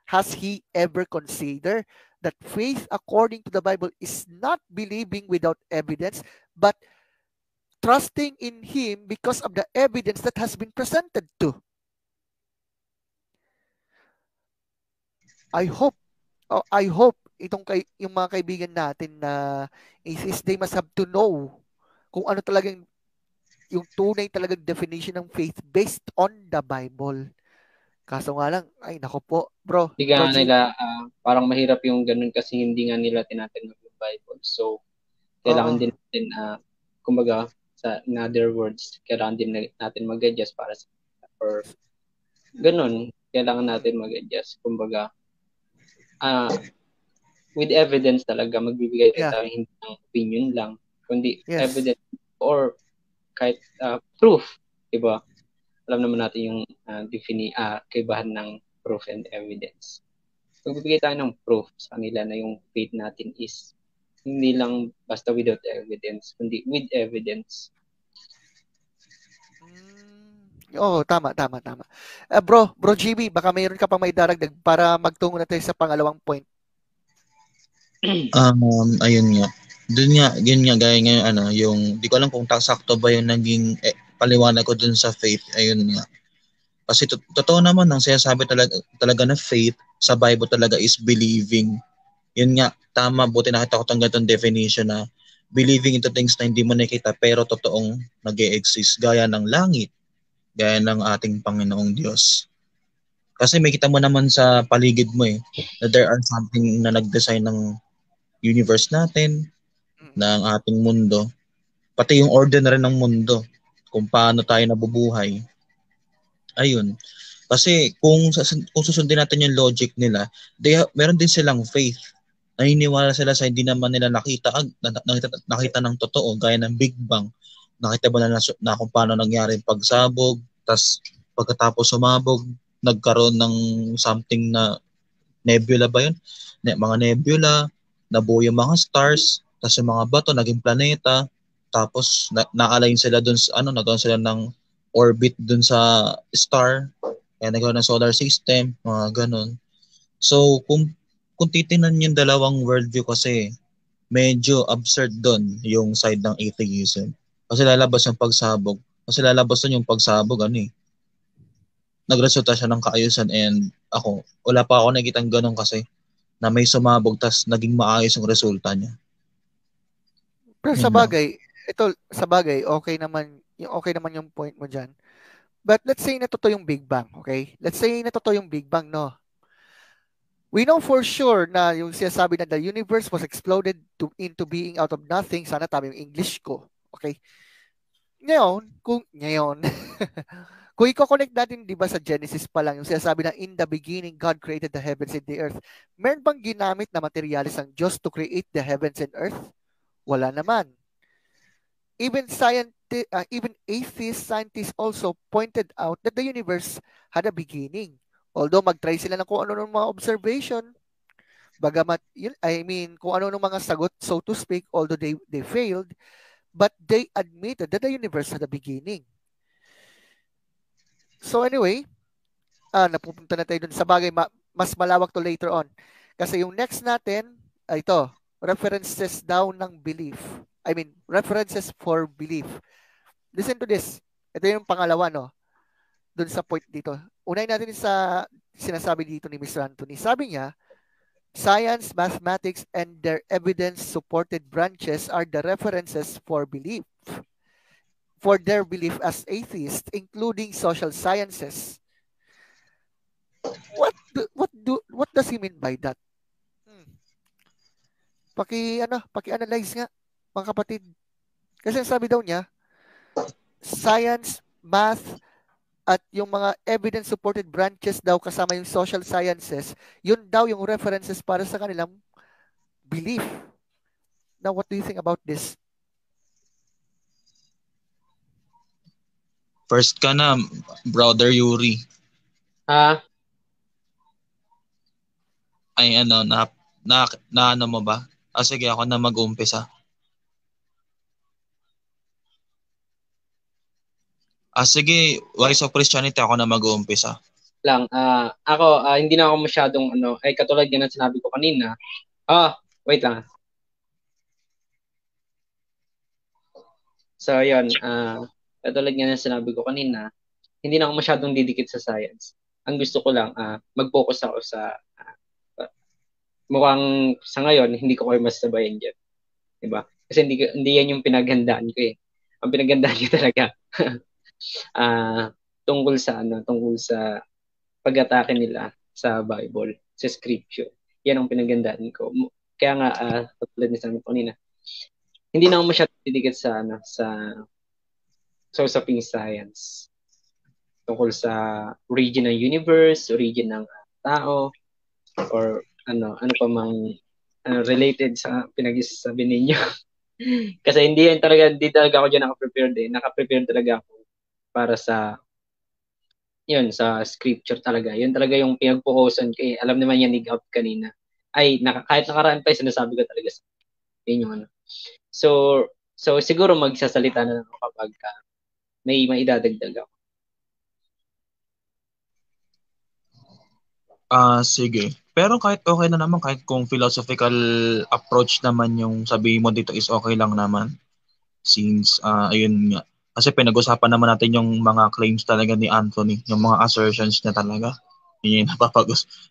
has he ever considered that faith according to the Bible is not believing without evidence, but trusting in Him because of the evidence that has been presented to? I hope yung mga kaibigan natin na atheists, they must have to know kung ano talagang yung tunay talagang definition ng faith based on the Bible. Kaso nga lang, ay nako po, bro.
Hindi nga
Bro G.
nila, parang mahirap yung ganun kasi hindi nga nila tinatanggap yung Bible. So, kailangan
Oo.
din natin, kumbaga, in other words, kailangan din natin mag-adjust para sa, or ganun, kailangan natin mag-adjust. Kumbaga, with evidence talaga, magbibigay
Yeah.
tayo hindi ng opinion lang, kundi
Yes.
evidence or kahit proof, diba? Alam naman natin yung kaibahan ng proof and evidence. Magbibigay tayo ng proof sa kanila na yung faith natin is hindi lang basta without evidence, kundi with evidence.
Oo, tama. Bro GB, baka mayroon ka pang may daragdag para magtungo na tayo sa pangalawang point.
Ayun nga. Yun nga, gaya nga yung, di ko alam kung sakto ba yung naging paliwanag ko dun sa faith, ayun nga. Kasi totoo naman ang sinasabi talaga na faith sa Bible talaga is believing. Yun nga, tama, buti nakita ko itong ganitong definition na believing into things na hindi mo nakita pero totoong nag-e-exist, gaya ng langit, gaya ng ating Panginoong Diyos. Kasi may kita mo naman sa paligid mo na there are something na nag-design ng universe natin, ng ating mundo, pati yung order na rin ng mundo, kung paano tayo nabubuhay. Ayun. Kasi kung susundin natin yung logic nila, meron din silang faith. Naniniwala sila sa hindi naman nila nakita ng totoo, gaya ng Big Bang. Nakita ba na kung paano nangyari yung pagsabog, tas pagkatapos sumabog, nagkaroon ng something na nebula ba yun? Mga nebula, nabuo yung mga stars, tas yung mga bato naging planeta, tapos na-align sila dun sa nagkaroon sila ng orbit dun sa star, kaya nagkaroon ng solar system, mga ganun. So, kung titingnan yung dalawang worldview kasi, medyo absurd dun yung side ng atheism. Kasi lalabas yung pagsabog. Kasi lalabas dun yung pagsabog, nagresulta siya ng kaayusan, and wala pa ako nakitang ganun kasi na may sumabog tas naging maayos yung resulta niya.
Pero sa bagay, okay naman yung point mo dyan. But let's say na totoo yung Big Bang, okay? Let's say na totoo yung Big Bang, no? We know for sure na yung sinasabi na the universe was exploded into being out of nothing. Sana tama yung English ko, okay? Ngayon, kung i-connect natin, di ba, sa Genesis pa lang, yung sinasabi na in the beginning, God created the heavens and the earth. Meron bang ginamit na materialis ang Diyos to create the heavens and earth? Wala naman. Even atheist scientists also pointed out that the universe had a beginning. Although mag-try sila ng kung ano ng mga observation, bagamat, kung ano ng mga sagot, so to speak, although they failed, but they admitted that the universe had a beginning. So anyway, napupunta na tayo dun sa bagay, mas malawak to later on. Kasi yung next natin, ito, references daw ng belief. References for belief. Listen to this. Ito yung pangalawa, no? Dun sa point dito. Unahin natin sa sinasabi dito ni Mr. Anthony. Sabi niya, science, mathematics, and their evidence-supported branches are the references for belief. For their belief as atheists, including social sciences. What does he mean by that? Paki-analyze nga, mga kapatid. Kasi sabi daw niya, science, math, at yung mga evidence-supported branches daw kasama yung social sciences, yun daw yung references para sa kanilang belief. Now, what do you think about this?
First ka na, Brother Yuri. Ay, na mo ba? Sige, ako na mag-umpisa. Sige, Wise of Christianity, ako na mag-uumpisa.
Ako, hindi na ako masyadong, katulad yan ang sinabi ko kanina. Wait lang. So, yun, katulad yan ang sinabi ko kanina, hindi na ako masyadong didikit sa science. Ang gusto ko lang, mag-focus ako sa, mukhang sa ngayon, hindi ko kayo masabayan dyan. Diba? Kasi hindi yan yung pinaghandaan ko eh. Ang pinaghandaan ko talaga, tungkol sa pag-atake nila sa Bible, sa scripture. Yan ang pinagandaan ko. Kaya nga, katulad ni sabi ko kanina, hindi na ako masyadong didikit sa usaping science tungkol sa origin ng universe, origin ng tao, or ano pa mang related sa pinag-isasabi ninyo. Kasi hindi talaga ako dyan naka-prepared eh. Naka-prepared talaga ako para sa yun, sa scripture talaga. Yun talaga yung pinag-focusan ko eh. Alam naman yan ni Gab kanina. Ay, kahit nakaraan pa, sinasabi ko talaga sa yun yung ano. So siguro magsasalita na lang ako kapag may maidadagdag ako.
Sige. Pero kahit okay na naman, kahit kung philosophical approach naman yung sabihin mo dito is okay lang naman. Since, ayun nga. Kasi pinag-usapan naman natin yung mga claims talaga ni Anthony, yung mga assertions niya talaga. Yun yung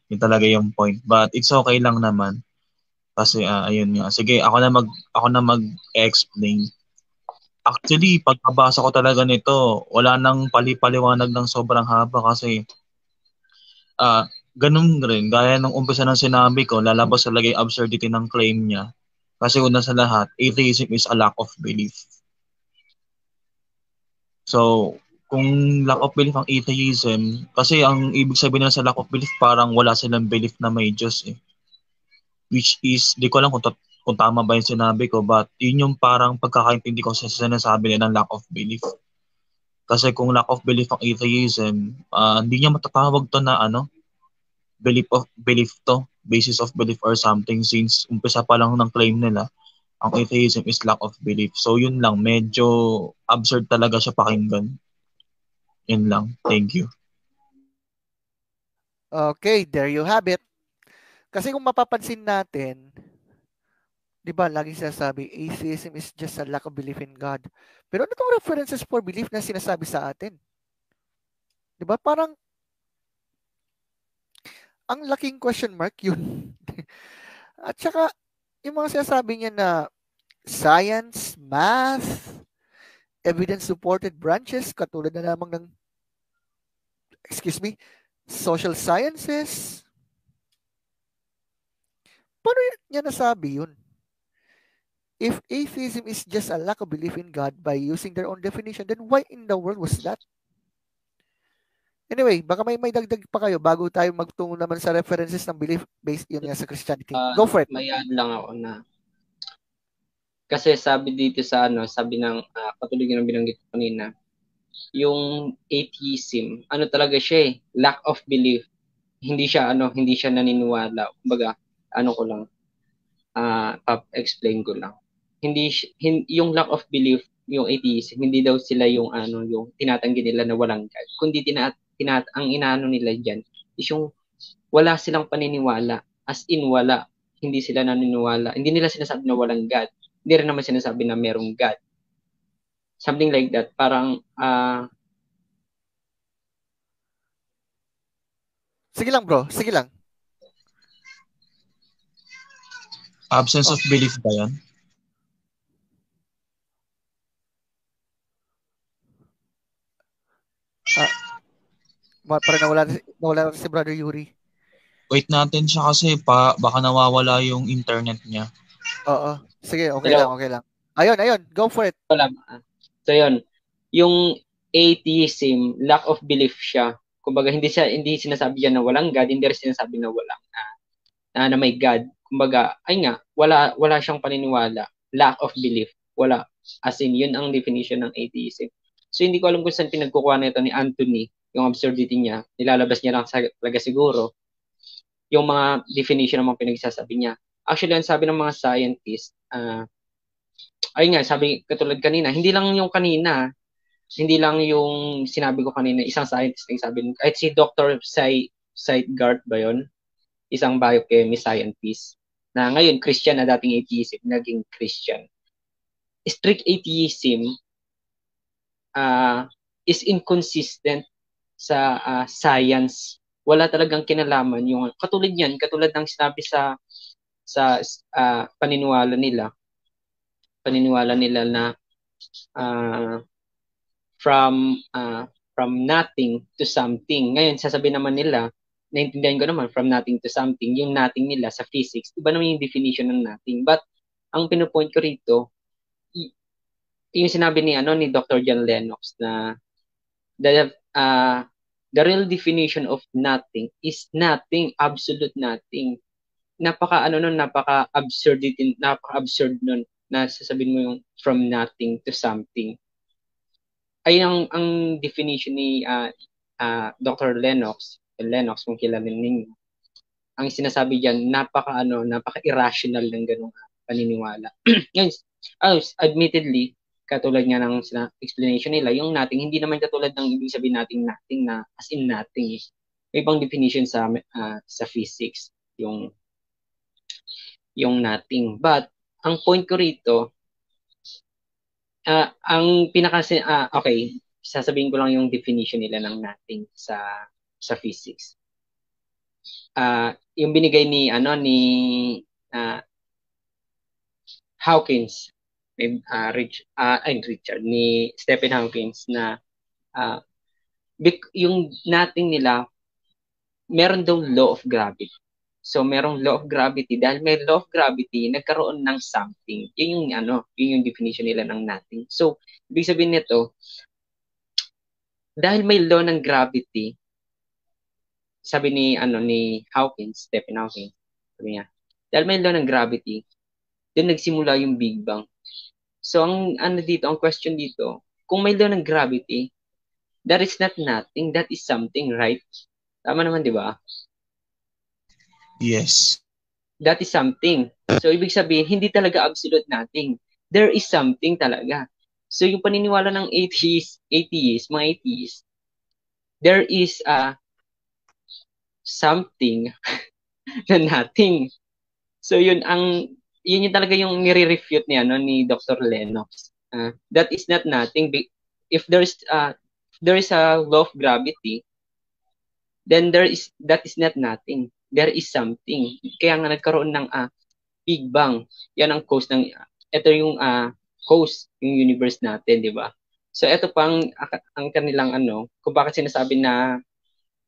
yun talaga yung point. But it's okay lang naman. Kasi, ayun nga. Sige, ako na mag-explain. Actually, pagkabasa ko talaga nito, wala nang palipaliwanag ng sobrang haba kasi ganun rin, gaya ng umpisa ng sinabi ko, lalabas talaga yung absurdity ng claim niya. Kasi una sa lahat, atheism is a lack of belief. So, kung lack of belief ang atheism, kasi ang ibig sabihin nila sa lack of belief, parang wala silang belief na may Diyos eh. Which is, di ko alam kung tama ba yung sinabi ko, but yun yung parang pagkakaintindi ko sa sinasabi nila ng lack of belief. Kasi kung lack of belief ang atheism, hindi niya matatawag to na belief to, basis of belief or something, since umpisa pa lang ng claim nila, ang atheism is lack of belief. So yun lang, medyo absurd talaga siya pakinggan. Yun lang. Thank you.
Okay, there you have it. Kasi kung mapapansin natin, di ba, laging sinasabi, atheism is just a lack of belief in God. Pero ano itong references for belief na sinasabi sa atin? Di ba, parang ang laking question mark yun. At saka, yung mga sinasabi niya na science, math, evidence-supported branches, katulad na lamang ng, social sciences. Paano niya nasabi yun? If atheism is just a lack of belief in God by using their own definition, then why in the world was that? Anyway, baka may dagdag pa kayo bago tayo magtungo naman sa references ng belief based yun nga sa Christianity. Go for it.
May add lang ako na kasi sabi dito sa sabi ng katulad ng binanggit ko kanina, yung atheism, talaga siya eh, lack of belief. Hindi siya naniniwala. Kumbaga, ko lang, explain ko lang. Yung lack of belief, yung atheism, hindi daw sila yung yung tinatanggi nila na walang God. Kundi ang inaano nila diyan is yung wala silang paniniwala. As in wala. Hindi sila naniniwala. Hindi nila sinasabi na walang God. Hindi rin naman sinasabi na merong God. Something like that. Parang
sige lang bro, sige lang.
Absence of belief ba yan?
Parang nawala si Brother Yuri.
Wait natin siya kasi baka nawawala yung internet niya.
Oo. Sige, okay lang. Ayun, go for it.
Wala. So yun, yung atheism, lack of belief siya. Kumbaga hindi sinasabi diyan na walang God, hindi rin sinasabi na walang na may God. Kumbaga, wala siyang paniniwala, lack of belief, wala. As in, yun ang definition ng atheism. So hindi ko alam kung saan pinagkukuha nito ni Anthony, yung absurdity niya, nilalabas niya lang talaga siguro yung mga definition ng mga pinagsasabi niya. Actually, ang sabi ng mga scientists, sabi katulad kanina, hindi lang yung sinabi ko kanina, isang scientist na sabi, kahit si Dr. Seidgart ba yun? Isang biochemist scientist na ngayon Christian na dating atheism, naging Christian. Strict atheism is inconsistent sa science. Wala talagang kinalaman yung katulad ng sinabi sa paniniwala nila na from from nothing to something. Ngayon, sasabihin naman nila, naintindihan ko naman, from nothing to something, yung nothing nila sa physics, iba naman yung definition ng nothing. But, ang pinupoint ko rito, yung sinabi ni Dr. John Lennox na the real definition of nothing is nothing, absolute nothing. Napaka-absurd nun na sasabihin mo yung from nothing to something. Ay ang definition ni Dr. Lennox kung kilala ninyo. Ang sinasabi diyan, napaka-irrational ng ganung paniniwala. Ngayon, admittedly, katulad nga ng explanation nila, yung nothing, hindi naman katulad ng ibig sabihin nating nothing na as in nothing. May ibang definition sa physics, yung nothing. But, ang point ko rito, okay, sasabihin ko lang yung definition nila ng nothing sa physics. Yung binigay ni Hawkins, ni Stephen Hawkins na yung nothing nila, meron daw law of gravity. So, merong law of gravity. Dahil may law of gravity, nagkaroon ng something. Yun yung definition nila ng nothing. So, ibig sabihin nito, dahil may law ng gravity, sabi ni Hawkins, Stephen Hawkins, sabi niya, dahil may law ng gravity, doon nagsimula yung Big Bang. So, ang question dito, kung may law ng gravity, that is not nothing, that is something, right? Tama naman, di ba?
Yes.
That is something. So, ibig sabihin, hindi talaga absolute nothing. There is something talaga. So, yung paniniwala ng mga atheists, there is something na nothing. So, yun yung talaga yung nire-refute ni Dr. Lennox. That is not nothing. If there is a law of gravity, then that is not nothing. There is something. Kaya nga nagkaroon ng Big Bang. Yan ang cause ito yung cause yung universe natin, di ba? So ito pang ang kanilang kung bakit sinasabi na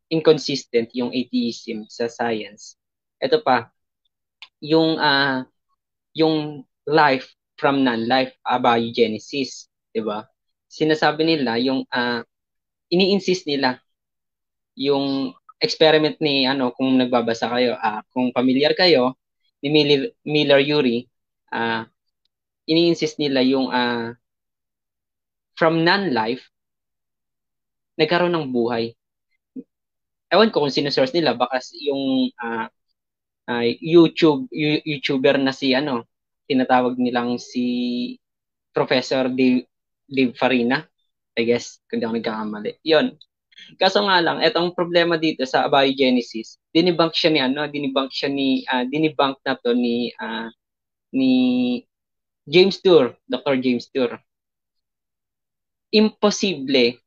inconsistent yung atheism sa science. Ito pa yung life from non-life, abiogenesis, di ba? Sinasabi nila yung ini-insist nila yung experiment ni kung nagbabasa kayo, kung familiar kayo ni Miller-Urey, ini-insist nila yung from non-life nagkaroon ng buhay. Ewan ko kung sino-source nila, baka yung YouTuber na si tinatawag nilang si Professor Dave Farina, I guess, kung di ako nagkakamali. Yun. Kaso nga lang, etong problema dito sa abiogenesis, dinibunk na to ni James Tour, Dr. James Tour. Imposible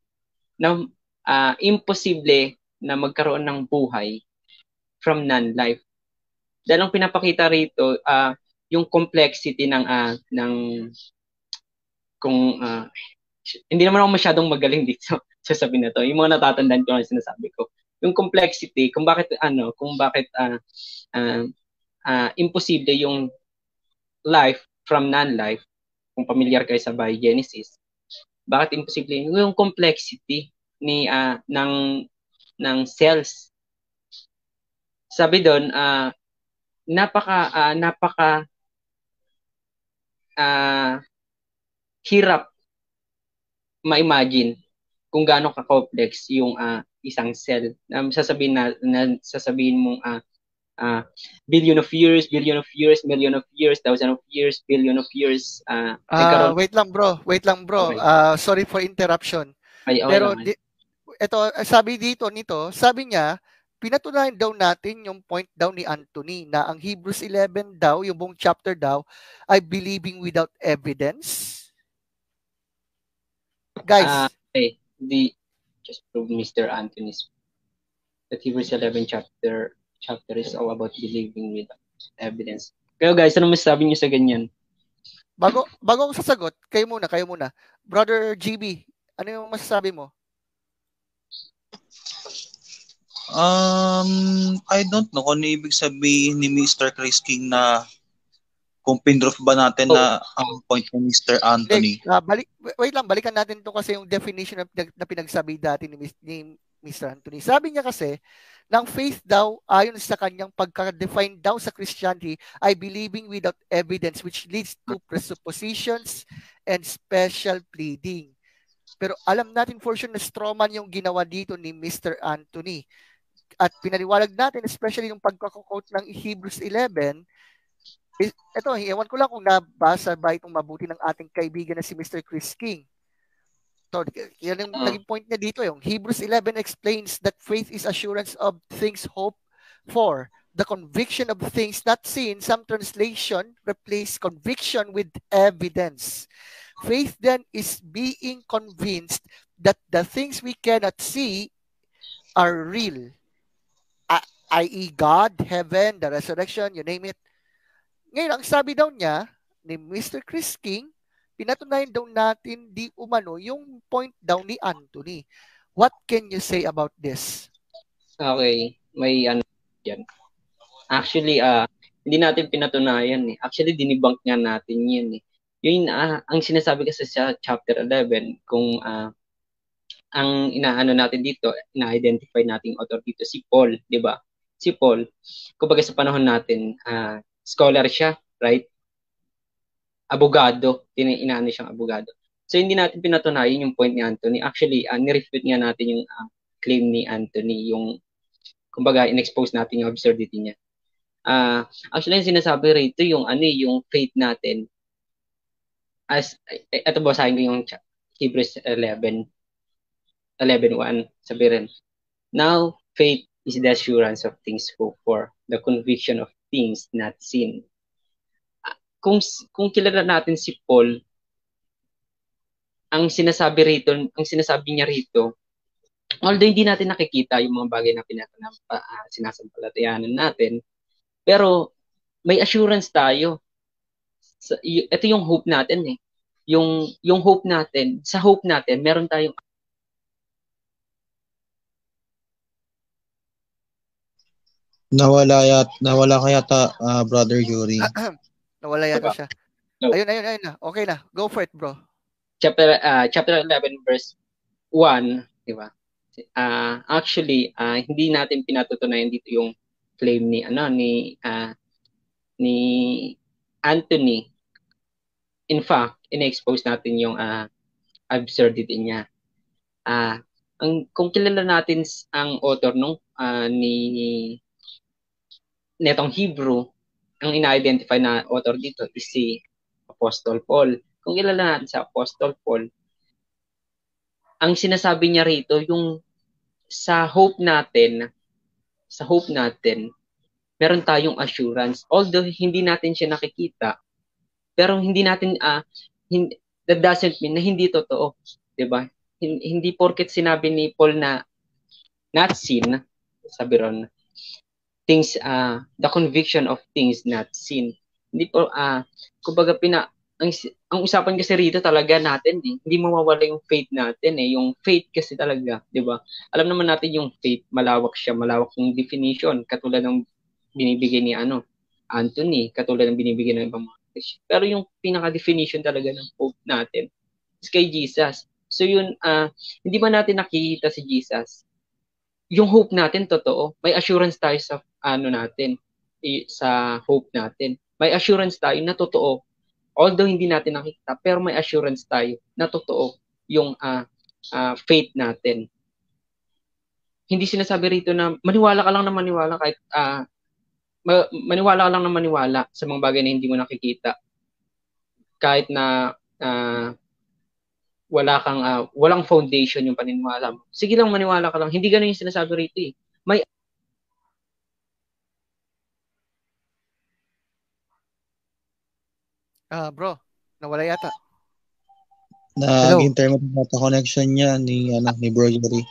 na magkaroon ng buhay from non-life. Dahil ang pinapakita rito, yung complexity ng hindi naman ako masyadong magaling dito sa sabi na to. Yung mga natatandaan ko na sinasabi ko. Yung complexity, kung bakit imposible yung life from non-life, kung pamilyar kayo sa biogenesis, bakit imposible yung complexity ng cells. Sabi doon, napaka hirap ma-imagine kung gaano ka-complex yung isang cell. Sasabihin mong billion of years, million of years, thousand of years, billion of years.
Wait lang bro. Okay. Sorry for interruption.
Okay,
pero ito, sabi niya, pinatunayan daw natin yung point daw ni Anthony na ang Hebrews 11 daw, yung buong chapter daw, ay believing without evidence. Guys.
Okay. Just prove Mr. Anthony's that Hebrews 11 chapter is all about believing without evidence. Kayo guys, ano masasabi niyo sa ganyan?
Bago ako sasagot, kayo muna. Brother GB, ano yung masasabi mo?
I don't know kung ano ibig sabihin ni Mr. Chris King na kung pinroof ba natin na ang point ni Mr. Anthony.
Wait lang, balikan natin to kasi yung definition na pinagsabi dati ni Mr. Anthony. Sabi niya kasi, ng faith daw, ayon sa kanyang pagka-define daw sa Christianity, ay believing without evidence which leads to presuppositions and special pleading. Pero alam natin for sure na strawman yung ginawa dito ni Mr. Anthony. At pinaliwalag natin, especially yung pagkakakot ng Hebrews 11, ito, ewan ko lang kung nabasa ba itong mabuti ng ating kaibigan na si Mr. Chris King. So, yan yung naging point niya dito. Yung Hebrews 11 explains that faith is assurance of things hoped for, the conviction of things not seen. Some translation replace conviction with evidence. Faith then is being convinced that the things we cannot see are real, i.e. God, heaven, the resurrection, you name it. Ngayon, ang sabi daw niya ni Mr. Chris King, pinatunayan daw natin di umano yung point daw ni Anthony. What can you say about this?
Okay, may ano yan. Actually, hindi natin pinatunayan eh. Actually, dinibunk nga natin yan eh. Yun, ang sinasabi kasi sa chapter 11, kung ang inaano natin dito, ina-identify natin author dito, si Paul, di ba? Si Paul, kumbaga sa panahon natin, scholar siya, right? Abogado, inaano siyang abogado. So, hindi natin pinatunayan yung point ni Anthony. Actually, nirefute nga natin yung claim ni Anthony, yung, kumbaga, in-expose natin yung absurdity niya. Actually, yung sinasabi rito, yung yung faith natin, ito basahin ko yung Hebrews 11:1, sabi rin. Now, faith is the assurance of things hoped for, the conviction of things not seen. Kung kilala natin si Paul, ang sinasabi niya rito, although hindi natin nakikita yung mga bagay na sinasampalatayanan natin, pero may assurance tayo. Ito yung hope natin eh. Yung hope natin, sa hope natin, meron tayong
Nawala kaya Brother Yuri.
Nawala yata siya. No. Ayun na. Okay na. Go for it, bro.
Chapter 11 verse 1, di ba? Actually, hindi natin pinatutunayan dito yung claim ni Anthony. In fact, in-expose natin yung absurdity niya. Kung kilala natin ang author netong Hebrew, ang ina-identify na author dito is si Apostle Paul. Kung kilala natin sa Apostle Paul, ang sinasabi niya rito, yung sa hope natin, meron tayong assurance. Although hindi natin siya nakikita, pero hindi natin, that doesn't mean na hindi totoo. Diba? Hindi porket sinabi ni Paul na not seen, sabi ron, things, the conviction of things not seen. Hindi po, kumbaga ang usapan kasi rito talaga natin eh. Hindi mawawala yung faith natin eh. Yung faith kasi talaga, di ba? Alam naman natin yung faith, malawak siya, malawak yung definition, katulad ng binibigay ni Anthony, katulad ng binibigay ng ibang mga Christian. Pero yung pinaka-definition talaga ng hope natin is kay Jesus. So yun, hindi ba natin nakikita si Jesus? Yung hope natin totoo. May assurance tayo sa sa hope natin. May assurance tayo na totoo. Although hindi natin nakikita, pero may assurance tayo na totoo yung faith natin. Hindi sinasabi rito na maniwala ka lang na maniwala kahit maniwala ka lang na maniwala sa mga bagay na hindi mo nakikita. Kahit na walang foundation yung paniniwala mo. Sige lang, maniwala ka lang. Hindi ganun yung sinasabi rito eh. May
bro, nawala yata.
Nag-internet connection niya ni Bro Yuri.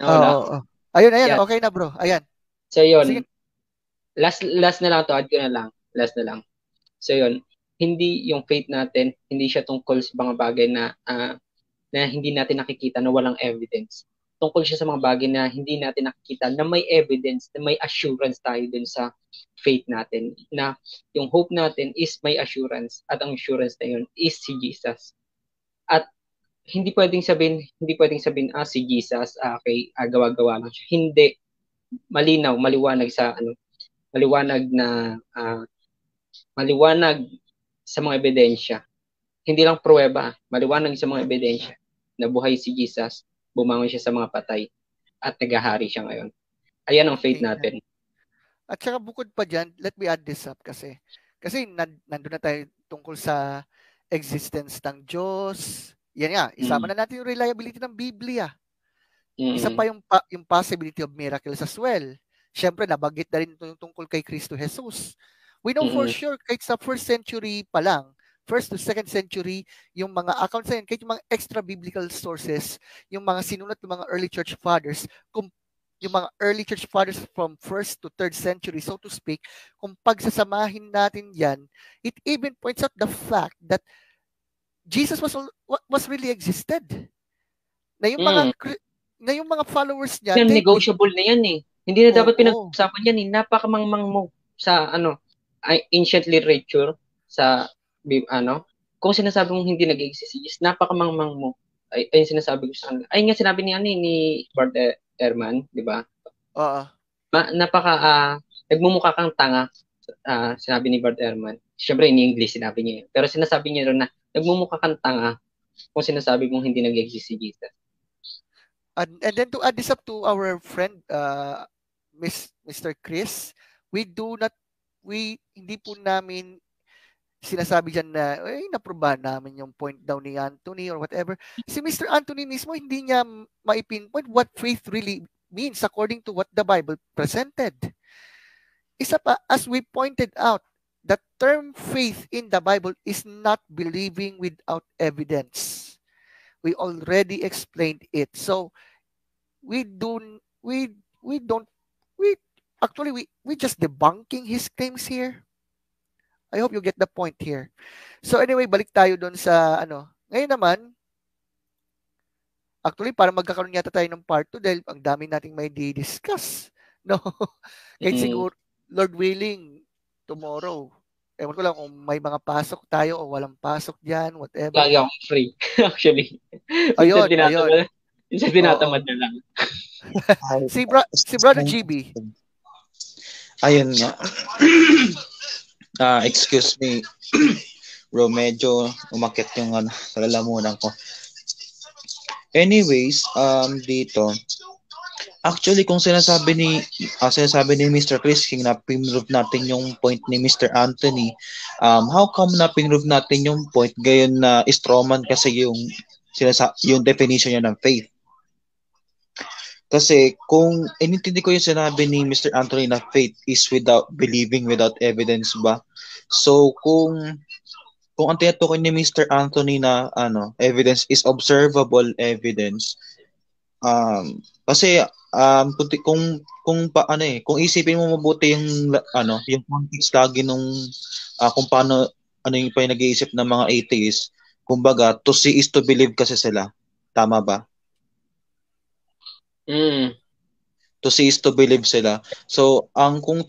Oh. Ayun, yeah. Okay na bro. Ayan.
So yun. Sige. Last na lang to, add ko na lang. Last na lang. So yun, hindi yung faith natin, hindi siya tungkol sa mga bagay na hindi natin nakikita na walang evidence. tungkol siya sa mga bagay na hindi natin nakikita, na may evidence, na may assurance tayo dun sa faith natin, na yung hope natin is may assurance, at ang assurance na yun is si Jesus. At hindi pwedeng sabihin si Jesus okay, gawa-gawa lang siya. Hindi, malinaw, maliwanag sa maliwanag sa mga ebidensya. Hindi lang pruweba, maliwanag sa mga ebidensya na buhay si Jesus, bumangon siya sa mga patay, at naghahari siya ngayon. Ayan ang faith natin.
At saka bukod pa dyan, let me add this up kasi nandun na tayo tungkol sa existence ng Diyos. Yan nga, isama na natin yung reliability ng Biblia. Isa pa yung possibility of miracles as well. Siyempre, nabanggit na rin yung tungkol kay Kristo Jesus. We know for sure, kahit sa 1st century pa lang, 1st to 2nd century, yung mga accounts na yun, kahit yung mga extra biblical sources, yung mga sinulat ng mga early church fathers, yung mga early church fathers from 1st to 3rd century, so to speak, kung pagsasamahin natin yan, it even points out the fact that Jesus was really existed. Na yung mga followers niya,
negotiable na yan eh. Hindi na dapat pinag-usapan yan eh. Napakamangmang mo sa ancient literature, sa kung sinasabi mong hindi nag-exist si Jesus, napakamangmang mo. Ay sinasabi ko sa kanila. Ay nga sinabi ni Bart Ehrman, di ba?
Oo.
Nagmumukha kang tanga, sinabi ni Bart Ehrman. Siyempre, in English sinabi niya yun. Pero sinasabi niya rin na nagmumukha kang tanga kung sinasabi mong hindi nag-exist si Jesus.
And then to add this up to our friend, Mr. Chris, hindi po namin sinasabi dyan na, naprubahan namin yung point daw ni Anthony or whatever. Si Mr. Anthony mismo, hindi niya maipinpoint what faith really means according to what the Bible presented. Isa pa, as we pointed out, the term faith in the Bible is not believing without evidence. We already explained it. So, we just debunking his claims here. I hope you get the point here. So anyway, balik tayo doon sa Ngayon naman, actually, para magkakaroon yata tayo ng part 2 dahil ang dami nating may di-discuss. No? Kahit siguro, Lord willing, tomorrow, ewan ko lang kung may mga pasok tayo o walang pasok dyan, whatever.
Lagi akong free, actually.
Ayun.
Minsan tinatamad na lang.
si Brother GB.
Ayun nga. Excuse me. Bro, medyo umakit yung sa lalamunan ko. Anyways, dito. Actually, kung sinasabi ni Mr. Chris King na pinrove natin yung point ni Mr. Anthony, how come na pinrove natin yung point gayon na strawman kasi yung definition niya ng faith? Kasi kung inintindi ko yung sinabi ni Mr. Anthony na faith is without believing without evidence ba? So kung ang tinutukoy ni Mr. Anthony na evidence is observable evidence, kasi kung isipin mo mabuti yung yung context lagi nung kung paano yung pa yung nag-iisip ng mga atheists, kumbaga to see is to believe kasi sila, tama ba? To see is to believe sila. So, kung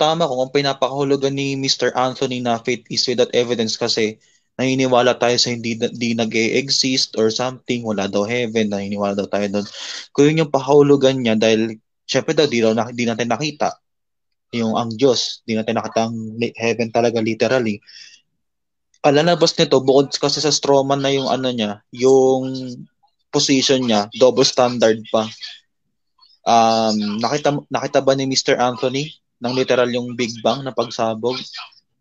pinapakahulugan ni Mr. Anthony na faith is without evidence kasi naniniwala tayo sa hindi nag-e-exist or something, wala daw heaven, naniniwala daw tayo doon. Kung yun yung pahulugan niya dahil syempre daw di natin nakita ang Diyos, di natin nakita ang heaven talaga literally. Alalabas nito, bukod kasi sa strawman na yung yung position niya, double standard pa. Nakita ba ni Mr. Anthony ng literal yung Big Bang na pagsabog?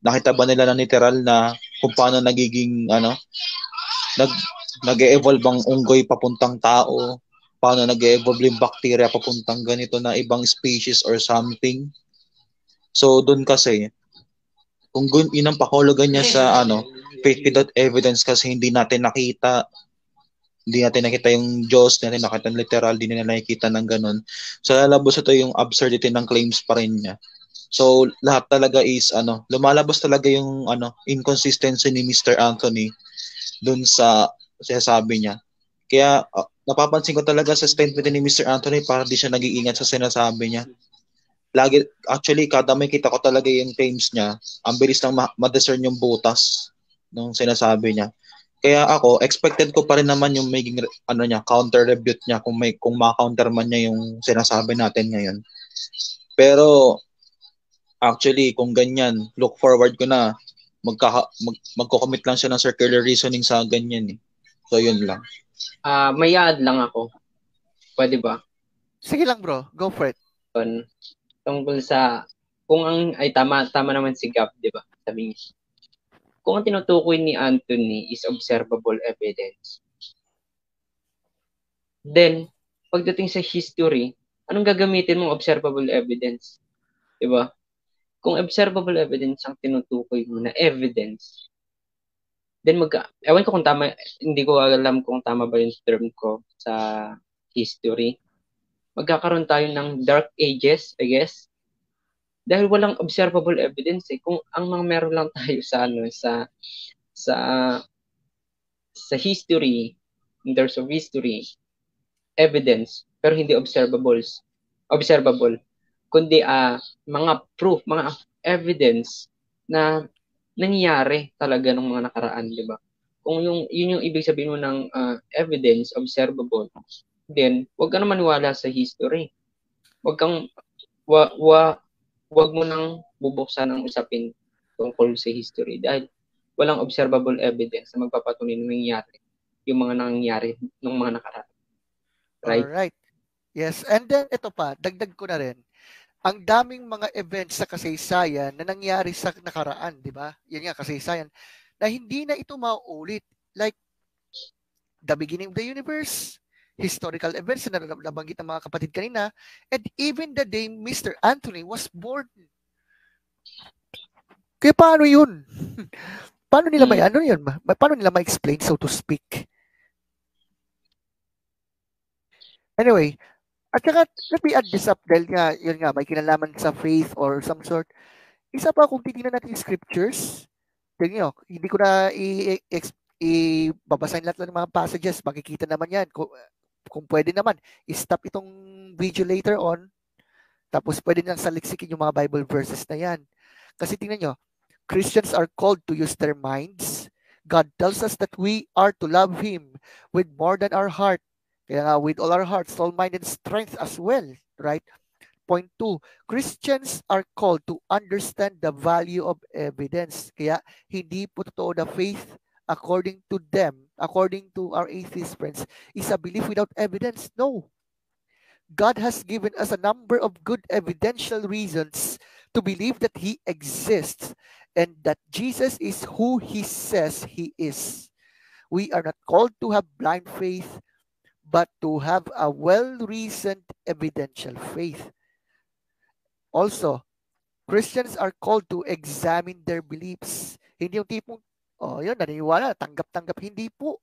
Nakita ba nila ng literal na kung paano nagiging nag-e-evolve ang unggoy papuntang tao? Paano nag-e-evolve yung bacteria papuntang ganito na ibang species or something? So doon kasi kung yun ang pahulugan niya sa faith without evidence kasi hindi natin nakita yung Diyos, hindi natin nakita literal, hindi natin nakikita ng ganun. So lalabas ito yung absurdity ng claims pa rin niya. So lahat talaga is lumalabas talaga yung inconsistency ni Mr. Anthony dun sa sinasabi niya. Kaya napapansin ko talaga sa statement ni Mr. Anthony, para di siya nag-iingat sa sinasabi niya. Lagi, actually, kada may kita ko talaga yung claims niya, ang bilis lang ma-discern yung butas nung sinasabi niya. Kaya ako, expected ko pa rin naman yung maging niya, counter rebut niya kung ma-counter man niya yung sinasabi natin ngayon. Pero actually, kung ganyan, look forward ko na magko-commit lang siya ng circular reasoning sa ganyan eh. So yun lang.
May add lang ako. Pwede ba?
Sige lang bro, go for it.
Tungkol sa kung tama naman si Gab, di ba? Sabi niya. Kung ang tinutukoy ni Anthony is observable evidence, then pagdating sa history, anong gagamitin mong observable evidence? Di ba? Kung observable evidence ang tinutukoy mo na evidence, then ewan ko kung tama, hindi ko alam kung tama ba yung term ko sa history. Magkakaroon tayo ng dark ages, I guess. Dahil walang observable evidence eh. Kung ang mga meron lang tayo sa history, in terms of history, evidence, pero hindi observable, kundi mga proof, mga evidence na nangyayari talaga ng mga nakaraan, di ba? Kung yun yung ibig sabihin mo ng evidence, observable, then wag ka na maniwala sa history. Wag mo nang bubuksan ang usapin tungkol sa history dahil walang observable evidence na magpapatunay na nangyayari yung mga nangyayari ng mga nakaraan. Right?
Alright. Yes. And then, ito pa, dagdag ko na rin. Ang daming mga events sa kasaysayan na nangyari sa nakaraan, di ba? Yan nga, kasaysayan, na hindi na ito mauulit. Like, the beginning of the universe, historical events na nabanggit ng mga kapatid kanina, and even the day Mr. Anthony was born. Kaya paano yun? Paano nila may ano yun? Paano nila ma-explain, so to speak? Anyway, at saka, let me add this up dahil nga, yun nga, may kinalaman sa faith or some sort. Isa pa, kung titignan natin yung scriptures, tingnan nyo, hindi ko na babasahin lahat ng mga passages, makikita naman yan. Kung pwede naman, stop itong video later on, tapos pwede nang saliksikin yung mga Bible verses na yan. Kasi tingnan nyo, Christians are called to use their minds. God tells us that we are to love Him with more than our heart. Kaya nga, with all our heart, soul, mind, and strength as well. Right? Point 2, Christians are called to understand the value of evidence. Kaya hindi po totoo na faith according to them, according to our atheist friends, is a belief without evidence. No. God has given us a number of good evidential reasons to believe that He exists and that Jesus is who He says He is. We are not called to have blind faith, but to have a well-reasoned evidential faith. Also, Christians are called to examine their beliefs. Hindi yung tipong, yun, naniniwala, tanggap-tanggap. Hindi po.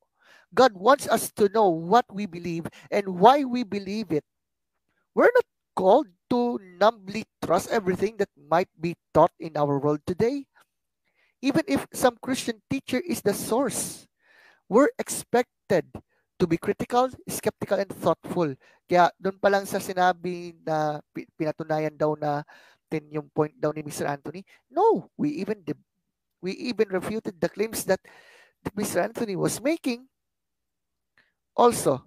God wants us to know what we believe and why we believe it. We're not called to numbly trust everything that might be taught in our world today. Even if some Christian teacher is the source, we're expected to be critical, skeptical, and thoughtful. Kaya doon pa lang sa sinabi na pinatunayan daw na yung point daw ni Mr. Anthony, no, we even refuted the claims that Mr. Anthony was making. Also,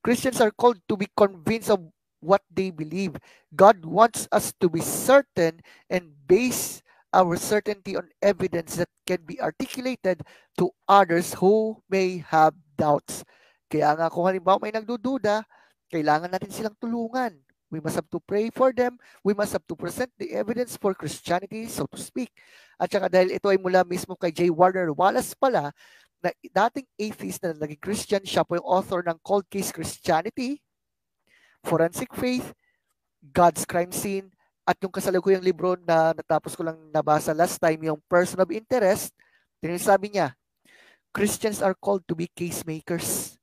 Christians are called to be convinced of what they believe. God wants us to be certain and base our certainty on evidence that can be articulated to others who may have doubts. Kaya nga kung halimbawa may nagdududa, kailangan natin silang tulungan. We must have to pray for them. We must have to present the evidence for Christianity, so to speak. At saka dahil ito ay mula mismo kay J. Warner Wallace pala, na dating atheist na naging Christian, siya po yung author ng Cold Case Christianity, Forensic Faith, God's Crime Scene, at yung kasalukuyang libro na natapos ko lang nabasa last time, yung Person of Interest. Sabi niya, Christians are called to be case makers.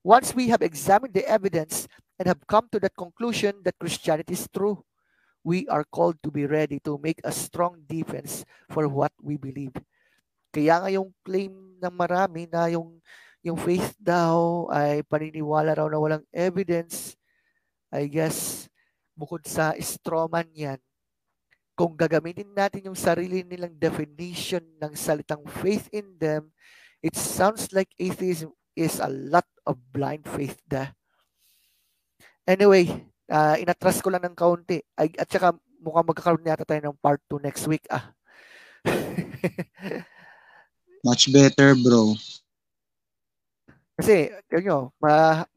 Once we have examined the evidence and have come to that conclusion that Christianity is true, we are called to be ready to make a strong defense for what we believe. Kaya nga yung claim ng marami na yung Yung faith daw ay paniniwala raw na walang evidence. I guess, bukod sa strawman yan, kung gagamitin natin yung sarili nilang definition ng salitang faith in them, it sounds like atheism is a lot of blind faith da. Anyway, inatras ko lang ng kaunti. At saka mukhang magkakaroon yata tayo ng part 2 next week.
Much better, bro.
Kasi, yun nyo,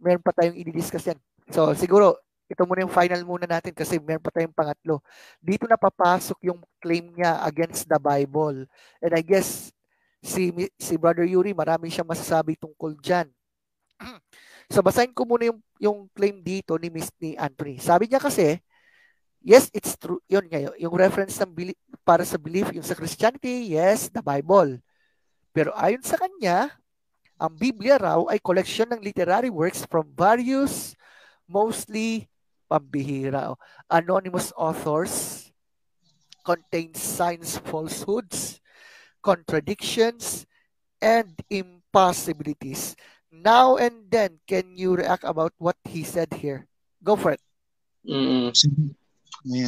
meron pa tayong i-discuss yan. So, siguro, ito muna yung final muna natin kasi meron pa tayong pangatlo. Dito na papasok yung claim niya against the Bible. And I guess, si Brother Yuri, marami siyang masasabi tungkol dyan. So, basahin ko muna yung claim dito ni Anthony. Sabi niya kasi, yes, it's true. Yun nga, yung reference ng para sa belief, yung sa Christianity, yes, the Bible. Pero ayon sa kanya, ang Biblia raw ay collection ng literary works from various, mostly pambihira, anonymous authors, contains science falsehoods, contradictions, and impossibilities. Now and then, can you react about what he said here? Go for it.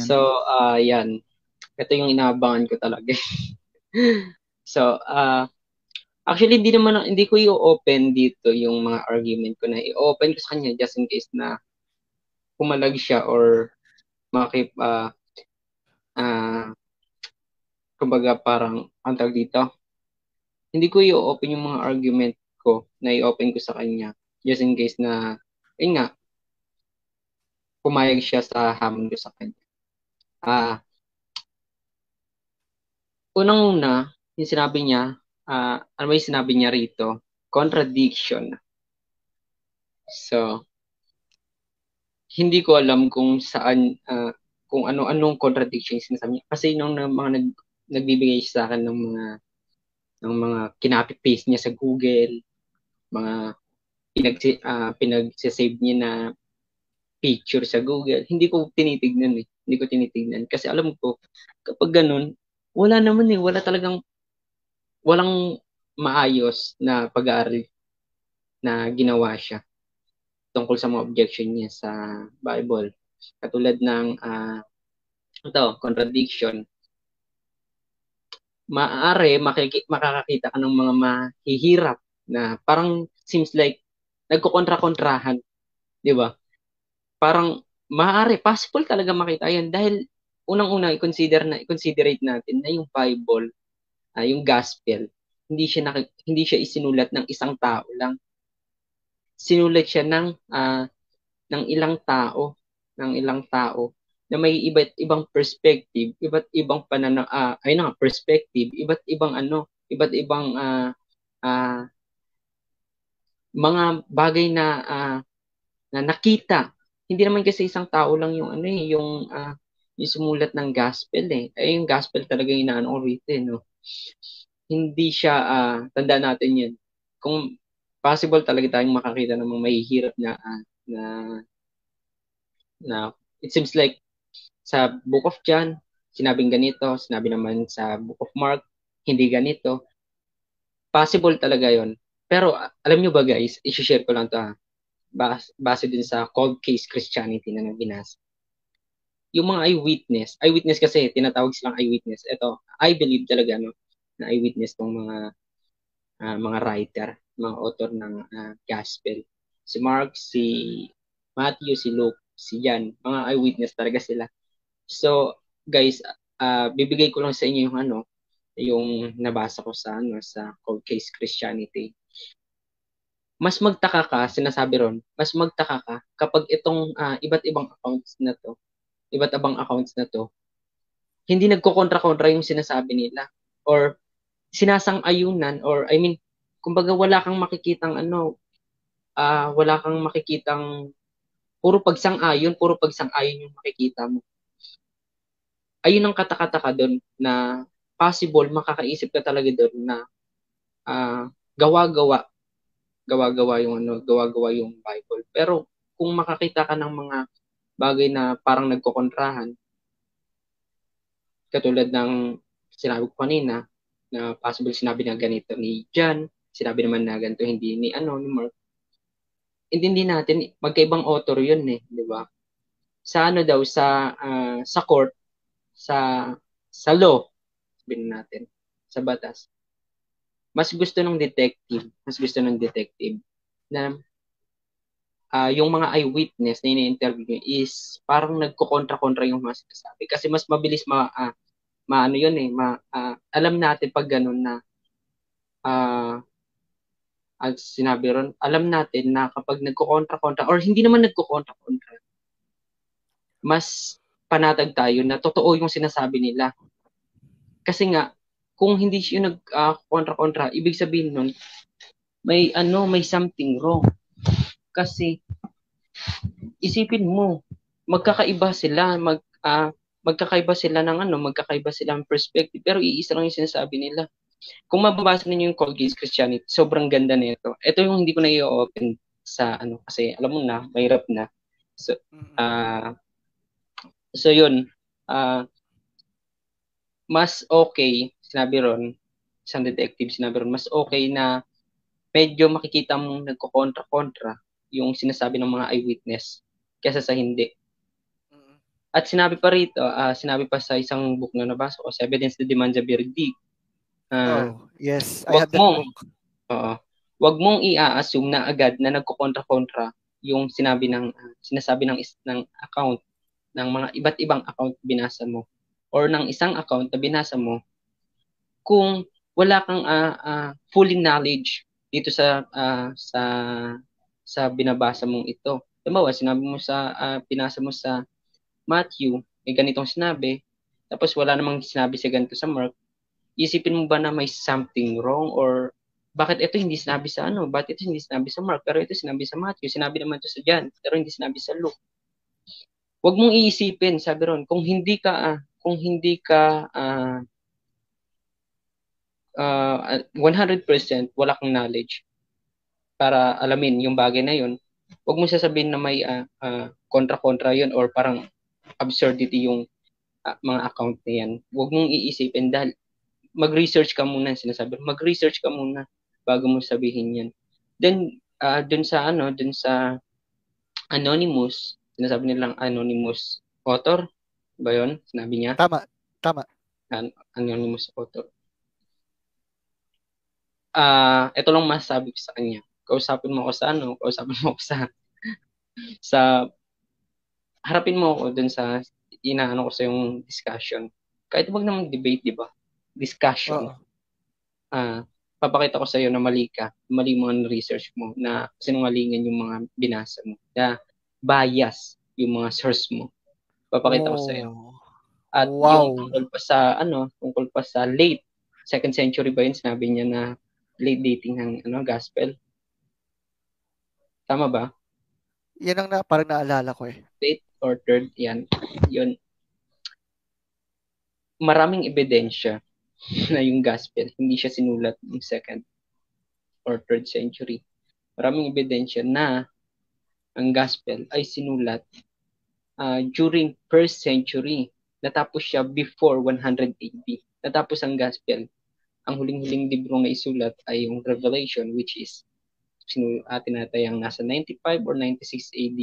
So, yan. Ito yung inaabangan ko talaga. So, actually, hindi ko i-open dito yung mga argument ko na i-open ko sa kanya just in case na pumalag siya or kumbaga parang ang tawag dito. Hindi ko i-open yung mga argument ko na i-open ko sa kanya just in case na, yun nga, pumayag siya sa hamon ko sa kanya. Unang-una, yung sinabi niya, ano ba yung sinabi niya rito? Contradiction. So, hindi ko alam kung saan, kung ano-anong contradiction yung sinasabi niya. Kasi nung mga nagbibigay sa akin ng mga kinopy-paste niya sa Google, mga pinag-save niya na picture sa Google, hindi ko tinitignan eh. Hindi ko tinitignan. Kasi alam ko, kapag ganun, wala naman eh. Walang maayos na pag-aaral na ginawa siya tungkol sa mga objection niya sa Bible. Katulad ng contradiction. Maaari makakakita ka ng mga mahihirap na parang seems like nagkokontra-kontrahan. Di ba? Parang maaari, possible talaga makita yan dahil unang-una i-considerate natin na yung Bible, yung gospel, hindi siya isinulat ng isang tao lang. Sinulat siya ng ilang tao na may iba't ibang perspective, iba't ibang perspective, iba't ibang mga bagay na nakita. Hindi naman kasi isang tao lang yung sumulat ng gospel eh. Yung gospel talaga yung inaano rito eh, no? Hindi siya, tandaan natin yun. Kung possible talaga tayong makakita ng mga mahihirap na it seems like sa Book of John, sinabing ganito, sinabi naman sa Book of Mark, hindi ganito. Possible talaga yon. Pero alam nyo ba guys, i-share ko lang to base din sa Cold Case Christianity na binasa. Yung mga eyewitness kasi tinatawag silang eyewitness. Ito, I believe talaga na eyewitness tong mga writer, mga author ng gospel. Si Mark, si Matthew, si Luke, si John, mga eyewitness talaga sila. So, guys, bibigay ko lang sa inyo yung nabasa ko sa Cold Case Christianity. Mas magtaka ka, sinasabi ron, mas magtaka ka kapag itong iba't ibang accounts na to, hindi nagkokontra-kontra yung sinasabi nila or sinasang-ayunan or kumbaga wala kang makikitang puro pagsang-ayon yung makikita mo. Ayun ang katakataka doon na possible makakaisip ka talaga doon na gawa-gawa yung Bible. Pero kung makakita ka ng mga bagay na parang nagkokontrahan, katulad ng sinabi ko kanina, na possible sinabi na ganito ni John, sinabi naman na ganito, hindi ni Mark. Intindi natin, magkaibang author yun di ba? Sa daw, sa court, sa law, sabihin natin, sa batas, mas gusto ng detective na yung mga eyewitness na ini-interview is parang nagko-kontra-kontra yung mga sinasabi. Kasi mas mabilis maano yun alam natin pag ganun na at sinabi ron, alam natin na kapag nagko-kontra-kontra or hindi naman nagko-kontra-kontra, mas panatag tayo na totoo yung sinasabi nila. Kasi nga, kung hindi siya nag-kontra-kontra, ibig sabihin nun, may something wrong. Kasi isipin mo, magkakaiba sila ng perspective, pero iisa lang yung sinasabi nila. Kung mababasa ninyo yung Cold Case Christianity, sobrang ganda nito. Ito yung hindi ko na i-open sa kasi alam mo na, mahirap na. So yun, mas okay, sinabi ron, isang detective sinabi ron, mas okay na medyo makikita mong nagko-kontra-kontra yung sinasabi ng mga eyewitness kaysa sa hindi. At sinabi pa rito, sinabi pa sa isang book na nabasa ko, sa Evidence that Demands a Verdict,
yes, I have that book.
Wag mong i-assume na agad na nagko-kontra-kontra yung sinasabi ng account ng mga iba't ibang account binasa mo or ng isang account na binasa mo kung wala kang fully knowledge dito sa binabasa mong ito. Diba, sinabi mo binasa mo sa Matthew, may ganitong sinabi, tapos wala namang sinabi sa ganito sa Mark. Isipin mo ba na may something wrong or bakit ito hindi sinabi sa bakit ito hindi sinabi sa Mark pero ito sinabi sa Matthew, sinabi naman ito sa John pero hindi sinabi sa Luke. Huwag mong iisipin, sabi ron, kung hindi ka 100% wala kang knowledge para alamin yung bagay na yun, huwag mong sasabihin na may kontra-kontra yun or parang absurdity yung mga account na yan. Huwag mong iisipin dahil mag-research ka muna, sinasabi. Mag-research ka muna bago mo sabihin yan. Then, dun sa anonymous, sinasabi nilang anonymous author, ba yun? Sinabi niya?
Tama.
Anonymous author. Ito lang masasabi ko sa kanya. Kausapin mo ako harapin mo ako dun sa inaano ko sa yung discussion. Kahit wag naman debate, di ba? Discussion. Papakita ko sa iyo na mali mo ang research mo, na sinungalingan yung mga binasa mo, na bias yung mga source mo. Papakita ko sa iyo. At yung tungkol pa sa late 2nd century ba yun, sinabi niya na late dating ng gospel. Tama ba?
Yan ang parang naalala ko eh.
Late or third, yan. Yun. Maraming ebidensya na yung gospel, hindi siya sinulat ng 2nd or 3rd century. Maraming ebidensya na ang gospel ay sinulat during 1st century. Natapos siya before 100 AD. Natapos ang gospel. Ang huling-huling libro na isulat ay yung Revelation, which is tinatayang nasa 95 or 96 AD.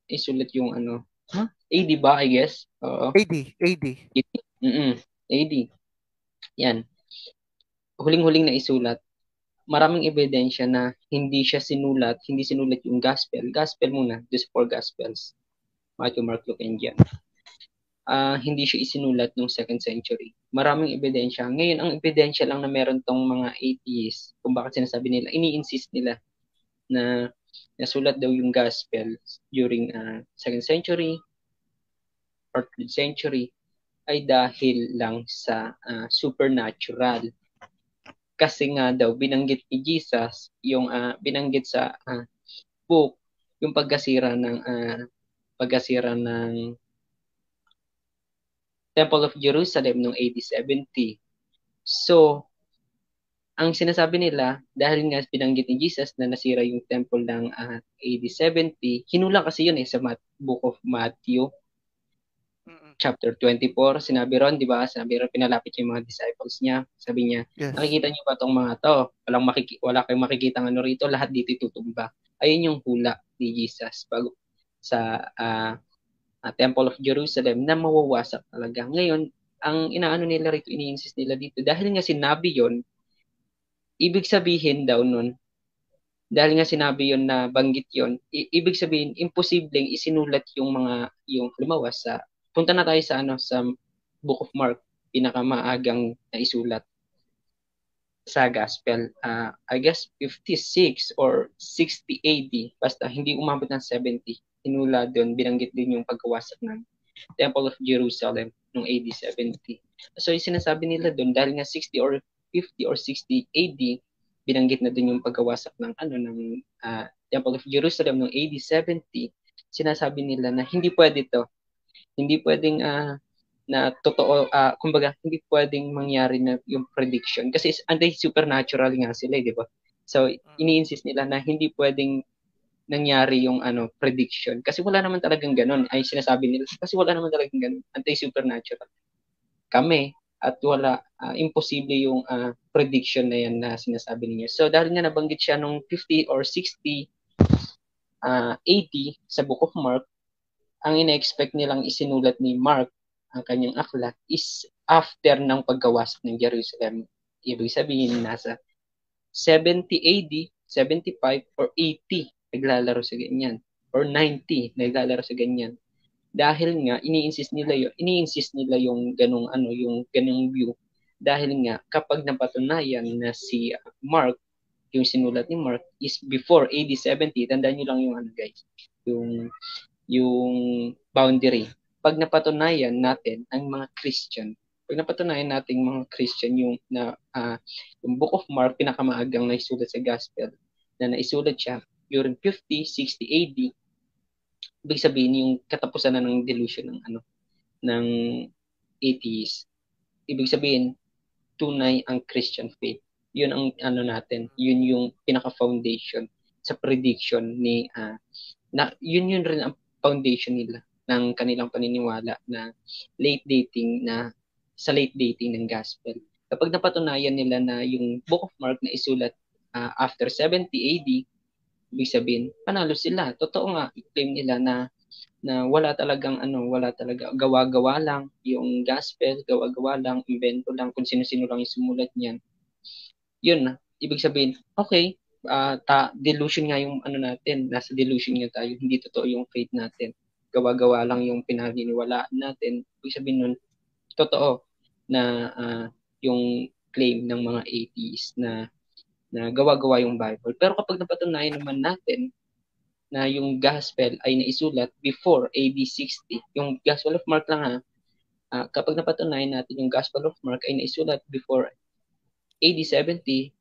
Isulat yung AD ba, I guess?
AD.
AD. Yan. Huling-huling na isulat. Maraming ebidensya na hindi sinulat yung gospel. Gospel muna, these 4 gospels. Matthew, Mark, Luke, and John. Hindi siya isinulat noong 2nd century. Maraming ebidensya. Ngayon, ang ebidensya lang na meron tong mga atheists, kung bakit sinasabi nila, ini-insist nila na nasulat daw yung gospel during 2nd century or 3rd century ay dahil lang sa supernatural. Kasi nga daw, binanggit ni Jesus, yung binanggit sa book, yung pagkasira ng Temple of Jerusalem noong AD 70. So, ang sinasabi nila, dahil nga binanggit ni Jesus na nasira yung temple ng AD 70, hinulang kasi yun sa book of Matthew. chapter 24, sinabi ron, di ba? Sinabi ron, pinalapit yung mga disciples niya. Sabi niya, nakikita niyo ba itong mga to? Wala kayong makikita ano rito, lahat dito tutumba. Ayun yung hula ni Jesus bago sa Temple of Jerusalem na mawawasak talaga. Ngayon, ang inaano nila rito, ini-insist nila dito, dahil nga sinabi yon, ibig sabihin daw nun, dahil nga sinabi yon na banggit yon, ibig sabihin imposibleng isinulat yung halimbawa sa punta na tayo sa Book of Mark, pinakamaagang naisulat sa gospel. I guess 56 or 60 AD, basta hindi umabot ng 70. Hinula doon, binanggit din yung pagkawasak ng Temple of Jerusalem noong AD 70. So yung sinasabi nila doon, dahil nga 60 or 50 or 60 AD, binanggit na din yung pagkawasak ng Temple of Jerusalem noong AD 70, sinasabi nila na hindi pwede to. Hindi pwedeng na totoo, kumbaga, hindi pwedeng mangyari na yung prediction. Kasi anti-supernatural nga sila, di ba? So, ini-insist nila na hindi pwedeng nangyari yung prediction. Kasi wala naman talagang ganun. Ay sinasabi nila, kasi wala naman talagang ganun. Anti-supernatural. Kami, at wala, imposible yung prediction na yan na sinasabi niya. So, dahil nga nabanggit siya nung 50 or 60 AD sa Book of Mark, ang ina-expect nilang isinulat ni Mark, ang kanyang aklat, is after ng pagkawasak ng Jerusalem. Ibig sabihin, nasa 70 AD, 75 or 80 naglalaro sa ganyan. Or 90 naglalaro sa ganyan. Dahil nga, ini-insist nila yung ganung view. Dahil nga, kapag napatunayan na si Mark, yung sinulat ni Mark, is before AD 70, tandaan nyo lang yung guys, yung boundary. Pag napatunayan natin ang mga Christian, yung Book of Mark, pinakamaagang naisulat sa Gospel, na naisulat siya during 50, 60 AD, ibig sabihin yung katapusan na ng delusion ng atheist. Ibig sabihin, tunay ang Christian faith. Yun ang natin, yun yung pinaka-foundation sa prediction ni yun rin ang foundation nila ng kanilang paniniwala na sa late dating ng gospel. Kapag napatunayan nila na yung Book of Mark na isulat after 70 AD, ibig sabihin, panalo sila. Totoo nga, i-claim nila na wala talaga gawa-gawa lang yung gospel, gawa-gawa lang, invento lang, kung sino-sino lang yung sumulat niyan. Yun na, ibig sabihin, okay, delusion nga yung natin, nasa delusion nga tayo, hindi totoo yung faith natin, gawa-gawa lang yung pinaniniwalaan natin. Ibig sabihin nun, totoo na yung claim ng mga atheists na gawa-gawa yung Bible. Pero kapag napatunayan naman natin na yung gospel ay naisulat before AD 60, yung Gospel of Mark lang kapag napatunayan natin yung Gospel of Mark ay naisulat before AD 70,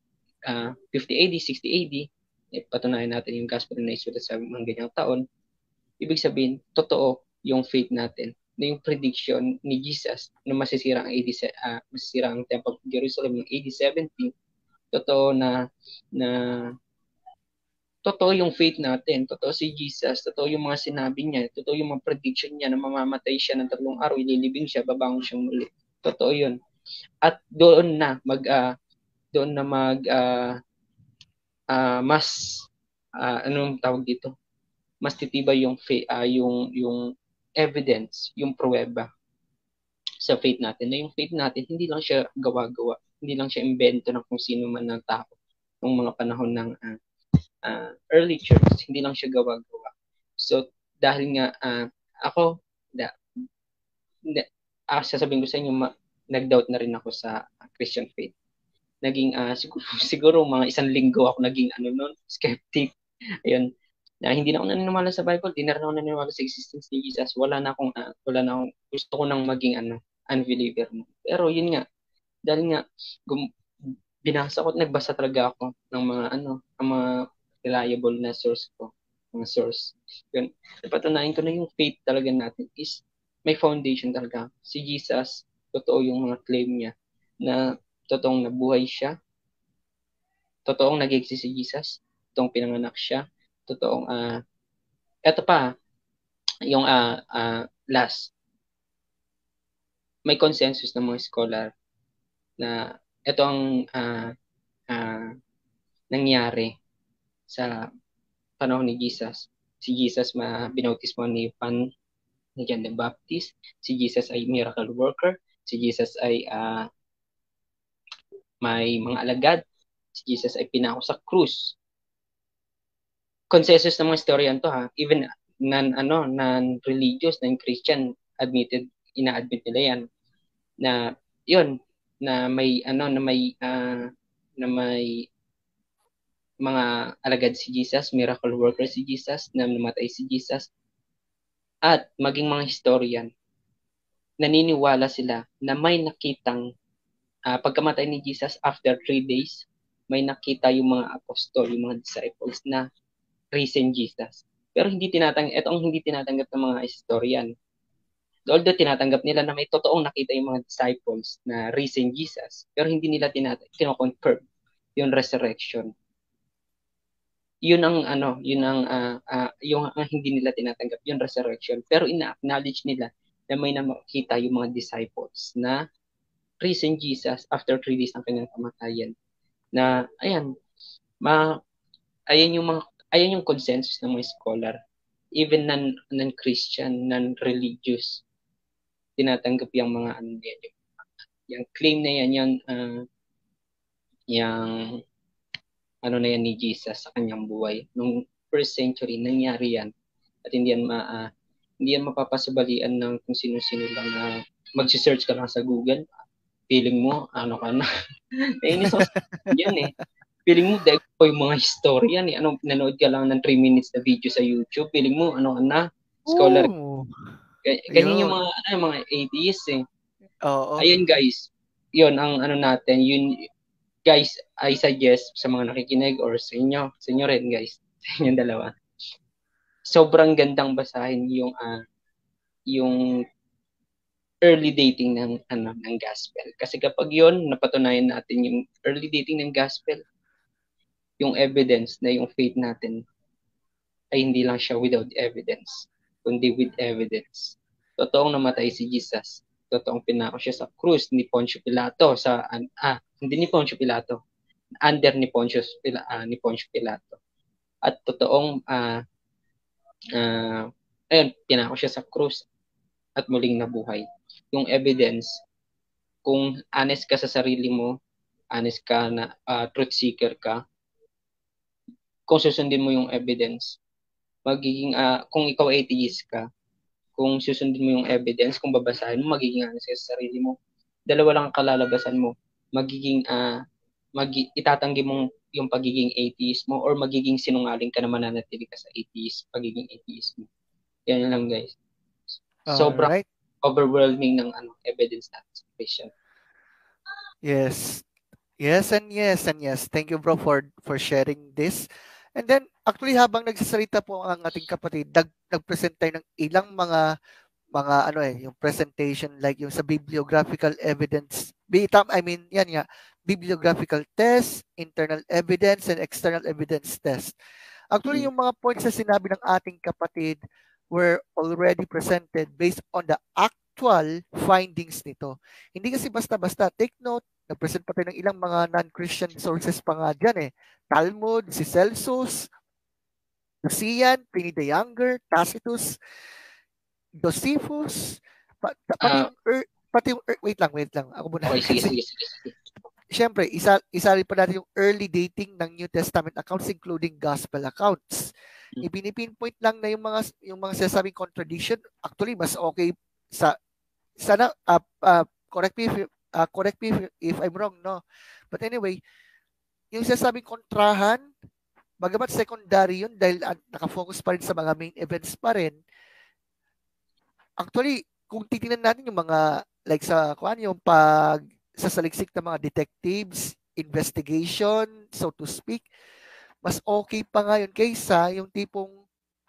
50 AD, 60 AD, patunayan natin yung gospel na naisulat sa mga ganyang taon, ibig sabihin, totoo yung faith natin na yung prediction ni Jesus na masisira ang Temple of Jerusalem ng AD 70, totoo totoo yung faith natin, totoo si Jesus, totoo yung mga sinabi niya, totoo yung mga prediction niya na mamamatay siya ng 3 araw, ililibing siya, babangon siyang muli. Totoo yun. At doon na mas anong tawag dito? Mas titibay yung evidence, yung pruweba sa faith natin. Na yung faith natin, hindi lang siya gawa-gawa, hindi lang siya invento ng kung sino man ng tao ng mga panahon ng early church, hindi lang siya gawa-gawa. So, dahil nga ako, sasabihin ko sa inyo, nag-doubt na rin ako sa Christian faith. Naging siguro mga 1 linggo ako naging skeptic. Ayun. Hindi na ako naniniwala sa Bible, di na rin ako naniniwala sa existence ni Jesus. Wala na akong gusto ko nang maging unbeliever. Pero yun nga, dahil nga binasa ko at nagbasa talaga ako ng mga ang mga reliable na source ko, mga source. Yun. Napatunayan ko na yung faith talaga natin is may foundation talaga. Si Jesus, totoo yung mga claim niya na totoong nabuhay siya, totoong nag-exist si Jesus, totoong pinanganak siya, totoong eto pa yung last, may consensus ng mga scholar na ito ang nangyari sa panahon ni Jesus. Si Jesus binautismo ni John the Baptist. Si Jesus ay miracle worker. Si Jesus ay may mga alagad. Si Jesus ay pinako sa krus. Consensus ng mga historian to ha. Even non-religious, non-Christian, ina-admit nila yan na yun, na may mga alagad si Jesus, miracle worker si Jesus, na namatay si Jesus. At maging mga historian, naniniwala sila na may nakitang pagkamatay ni Jesus after 3 days, may nakita yung mga apostol, yung mga disciples na risen Jesus. Pero ito ang hindi tinatanggap ng mga historian. Although tinatanggap nila na may totoong nakita yung mga disciples na risen Jesus, pero hindi nila tino-confirm yung resurrection. Yun ang hindi nila tinatanggap yung resurrection, pero ina-acknowledge nila na may nakita yung mga disciples na risen Jesus after 3 days ng kanyang kamatayan. Na ayan yung consensus ng mga scholar, even non-Christian, non-religious, tinatanggap yung mga yung claim na yan, yung na yan ni Jesus sa kanyang buhay. Nung first century, nangyari yan. At hindi yan mapapasabalian ng kung sino-sino lang na magsisearch ka lang sa Google. Feeling mo, ka na. Nainis ako yan eh. Feeling mo, dahil po yung mga historian eh. Nanood ka lang ng 3 minutes na video sa YouTube. Feeling mo, scholar. Ganyan yung mga atheists eh.
Oo.
Ayun guys, yun ang natin, yun guys, I suggest sa mga nakikinig or sa inyo rin guys, sa inyong dalawa. Sobrang gandang basahin yung early dating ng gospel. Kasi kapag yun, napatunayan natin yung early dating ng gospel, yung evidence na yung faith natin ay hindi lang siya without evidence, kundi with evidence. Totoong namatay si Jesus. Totoong pinako siya sa krus ni Poncio Pilato hindi ni Poncio Pilato, under ni Poncio Pilato. At totoong pinako siya sa krus at muling nabuhay. Yung evidence, kung honest ka sa sarili mo, honest ka na truth seeker ka, kung susundin mo yung evidence, magiging kung ikaw atheist ka, kung susundin mo yung evidence, kung babasahin mo, magiging honest sa sarili mo. Dalawa lang ang kalalabasan mo. Magiging itatanggi mo yung pagiging atheist mo or magiging sinungaling ka na mananatili ka sa pagiging atheist mo. Yan lang guys. Sobrang overwhelming ng evidence natin sa Christian.
Yes. Yes and yes and yes. Thank you bro for sharing this. And then actually habang nagsasalita po ang ating kapatid, nag-present tayo ng ilang mga yung presentation like yung sa bibliographical evidence. Yan nga, bibliographical test, internal evidence and external evidence test. Actually yung mga points na sinabi ng ating kapatid were already presented based on the actual findings nito. Hindi kasi basta-basta. Take note, nag-present pa tayo ng ilang mga non-Christian sources pa nga dyan eh. Talmud, si Celsus, Lucian, Pliny the Younger, Tacitus, Josephus, wait lang. Ako muna.
Okay, sige.
Siyempre, isa rin pa natin yung early dating ng New Testament accounts including gospel accounts. Ipinipinpoint lang na yung mga sinasabing contradiction, actually mas okay sana correct me if I'm wrong, no? But anyway, yung sinasabing kontrahan, bagamat secondary yun dahil nakafocus pa rin sa mga main events pa rin. Actually, kung titingnan natin yung mga like yung sasaliksik ng mga detectives, investigation, so to speak, mas okay pa nga yun kaysa yung tipong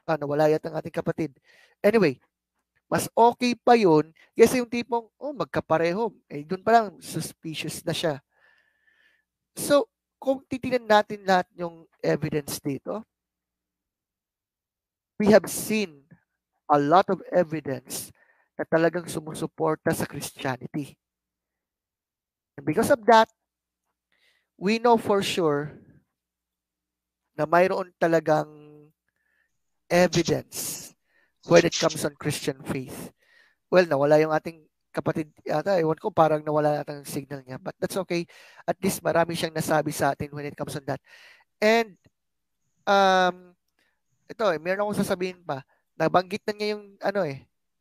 nawala yata ang ating kapatid. Anyway, mas okay pa yun kaysa yung tipong magkapareho. Doon pa lang suspicious na siya. So, kung titingnan natin lahat yung evidence dito, we have seen a lot of evidence na talagang sumusuporta sa Christianity. And because of that, we know for sure na mayroon talagang evidence when it comes on Christian faith. Well, nawala yung ating kapatid yata. Ewan ko, parang nawala yata yung signal niya. But that's okay. At least marami siyang nasabi sa atin when it comes on that. And, ito meron akong sasabihin pa. Nabanggit na niya yung,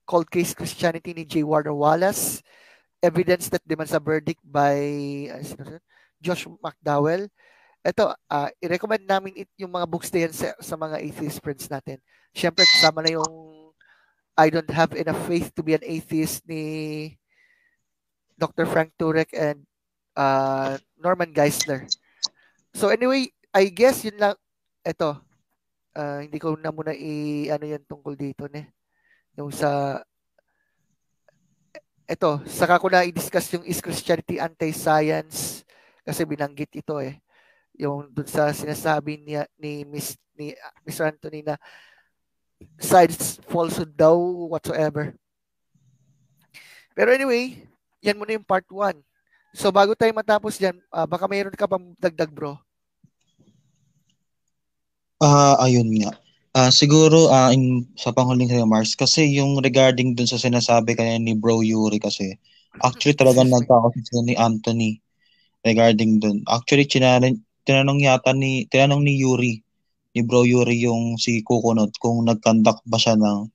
Cold Case Christianity ni J. Warner Wallace. Evidence that demands a verdict by Josh McDowell. Ito, i-recommend namin yung mga books na yan sa mga atheist friends natin. Siyempre, kasama na yung I Don't Have Enough Faith to Be an Atheist ni Dr. Frank Turek and Norman Geisler. So anyway, I guess yun lang. Ito, hindi ko na muna yan tungkol dito. Yung saka ko na i-discuss yung Is Christianity Anti-Science kasi binanggit ito yung dun sa sinasabi ni Mr. Anthony na science falsehood daw whatsoever. Pero anyway, yan muna yung part 1. So bago tayo matapos dyan, baka mayroon ka pang dagdag, bro.
Ayun nga. Siguro sa panghuling remarks kasi yung regarding dun sa sinasabi kaya ni Bro Yuri kasi actually talagang nagkakasya ni Anthony regarding dun. Actually tinanong ni Yuri ni Bro Yuri yung si Kukunot kung nag-conduct ba siya ng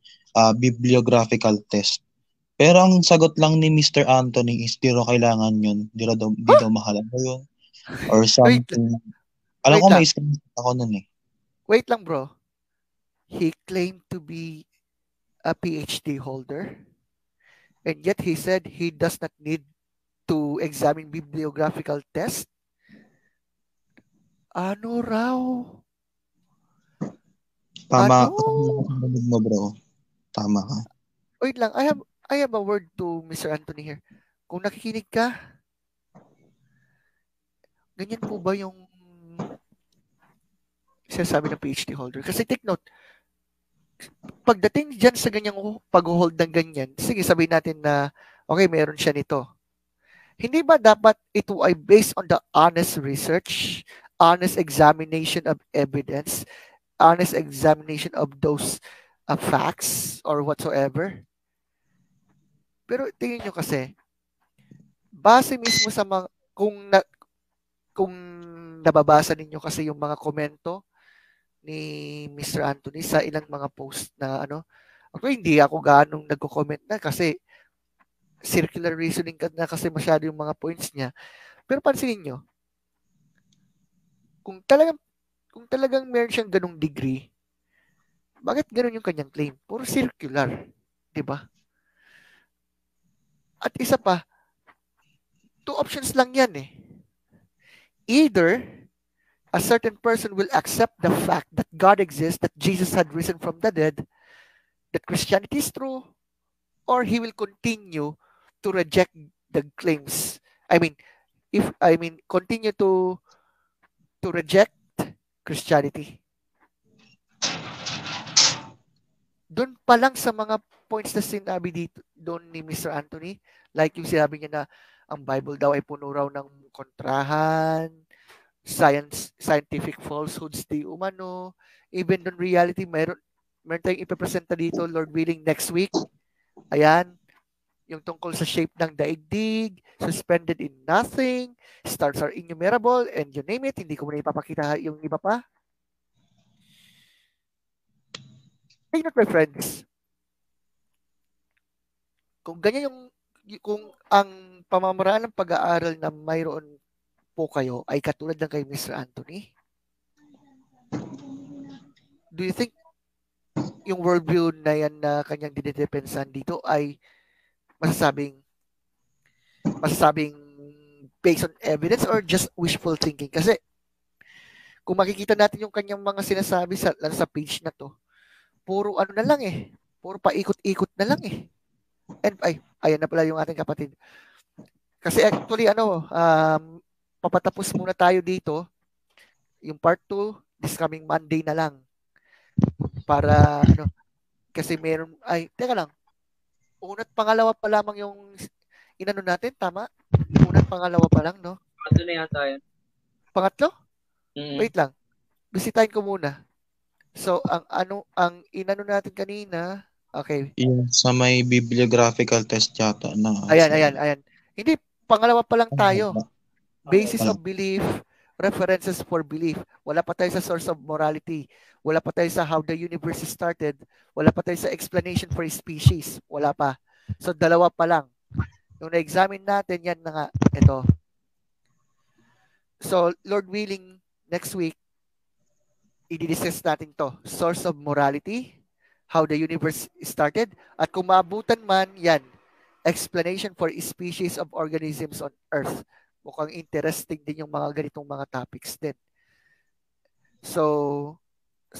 bibliographical test. Pero ang sagot lang ni Mr. Anthony is di raw kailangan yun. Di daw mahalaga yun. Or something. Alam ko may screenshot ako nun
Wait lang, bro. He claimed to be a PhD holder, and yet he said he does not need to examine bibliographical test. Ano raw?
Tama mo, bro. Tama ka.
Wait lang, I have a word to Mr. Anthony here. Kung nakikinig ka, ganyan po ba yung sinasabi ng PhD holder? Kasi take note, pagdating dyan sa ganyang pag-hold ng ganyan, sige, sabihin natin na, okay, meron siya nito. Hindi ba dapat ito ay based on the honest research, honest examination of evidence, honest examination of those facts or whatsoever? Pero tingin nyo kasi, base mismo sa mga, kung nababasa ninyo kasi yung mga komento ni Mr. Anthony sa ilang mga post na hindi ako ganong nagko-comment na kasi circular reasoning na kasi masyado yung mga points niya. Pero pansinin nyo, kung talagang meron siyang ganong degree, bakit ganon yung kanyang claim? Puro circular, di ba? At isa pa, 2 options lang yan Either a certain person will accept the fact that God exists, that Jesus had risen from the dead, that Christianity is true, or he will continue to reject the claims. Continue to reject Christianity. Doon pa lang sa mga points na sinabi dito doon ni Mr. Anthony, like yung sinabi niya na ang Bible daw ay puno raw ng kontrahan, scientific falsehoods di umano, even in reality, meron tayong ipipresenta dito, Lord willing, next week. Ayan, yung tungkol sa shape ng daigdig, suspended in nothing, stars are innumerable, and you name it, hindi ko muna ipapakita yung iba pa. Take note, my friends. Kung ganyan kung ang pamamaraan ng pag-aaral na mayroon po kayo ay katulad ng kay Mr. Anthony, do you think yung worldview na yan na kanyang dinedepensahan dito ay masasabing based on evidence or just wishful thinking? Kasi kung makikita natin yung kanyang mga sinasabi sa page na to, puro na lang puro paikot-ikot na lang And ayan na pala yung ating kapatid. Kasi actually papatapos muna tayo dito. Yung part 2 this coming Monday na lang. Para kasi teka lang. Una't pangalawa pa lamang yung inano natin, tama? Una't pangalawa pa lang, no?
Pangatlo na yata yun.
Pangatlo?
Mm.
Wait lang. Bisitahin ko muna. So, ang inano natin kanina, okay.
Yung sa may bibliographical test yata na.
Ayan. Hindi, pangalawa pa lang tayo. Basis of belief, references for belief. Wala pa tayo sa source of morality. Wala pa tayo sa how the universe started. Wala pa tayo sa explanation for species. Wala pa. So, dalawa pa lang. Yung na-examine natin, yan na nga. Ito. So, Lord willing, next week, i-discuss natin to. Source of morality, how the universe started, at kung maabutan man, yan, explanation for species of organisms on Earth. Mukhang interesting din yung mga ganitong mga topics din. So,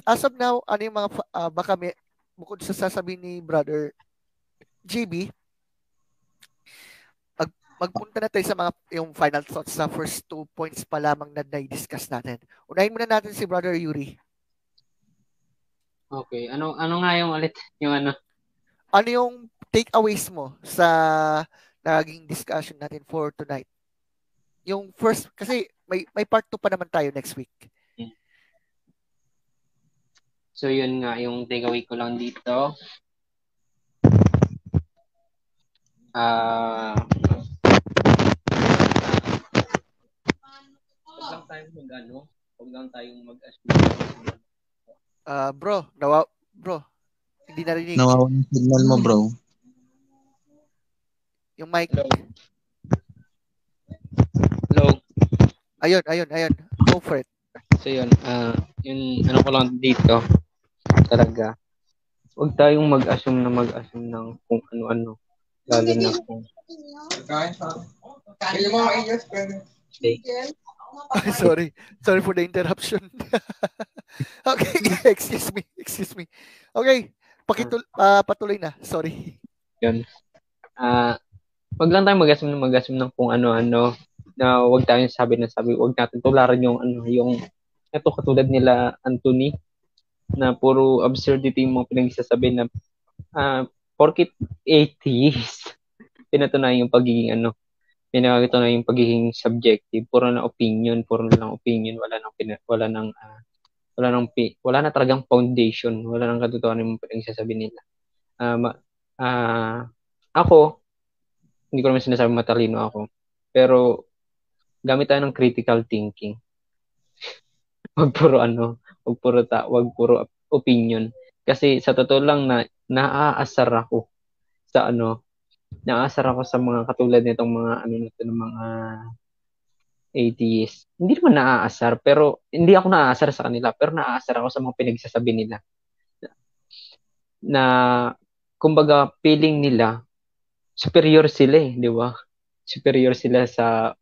as of now, ano yung mga, baka may, bukod sa sasabihin ni Brother JB, magpunta na tayo sa mga yung final thoughts sa first 2 points pa lamang na na-discuss natin. Unahin muna natin si Brother Yuri.
Okay. Ano nga yung ulit? Yung ano?
Ano yung takeaways mo sa naging discussion natin for tonight? Yung first, kasi may part 2 pa naman tayo next week.
So, yun nga, yung takeaway ko lang dito. Huwag lang tayong mag-assume.
Bro, hindi narinig.
Nawawa yung signal mo, bro.
Yung mic.
Hello.
Ayun. Go for it.
So, yun. Yung ano ko lang dito, talaga, huwag tayong mag-assume ng kung ano-ano. Lalo na kung...
Sorry for the interruption. Okay, excuse me. Okay, patuloy na. Sorry.
Yun. Wag lang tayong mag-assume ng kung ano-ano, na wag tayong sabi, wag natin tularan yung ito katulad nila Anthony, na puro absurdity mo pinagsasabi na porkit atheist, pinatunayan yung pagiging pinatunayan yung pagiging subjective, puro na opinion, wala na talagang foundation, wala nang katotohanan yung pinagsasabi nila. Ako, hindi ko naman sinasabi matalino ako, pero gamit tayo ng critical thinking. Wag puro opinion. Kasi sa totoo lang naaasar ako sa mga katulad nitong mga ng mga atheists. Hindi naman naaasar, pero hindi ako naaasar sa kanila, pero naaasar ako sa mga pinagsasabi nila. Na kumbaga feeling nila superior sila di ba? Superior sila sa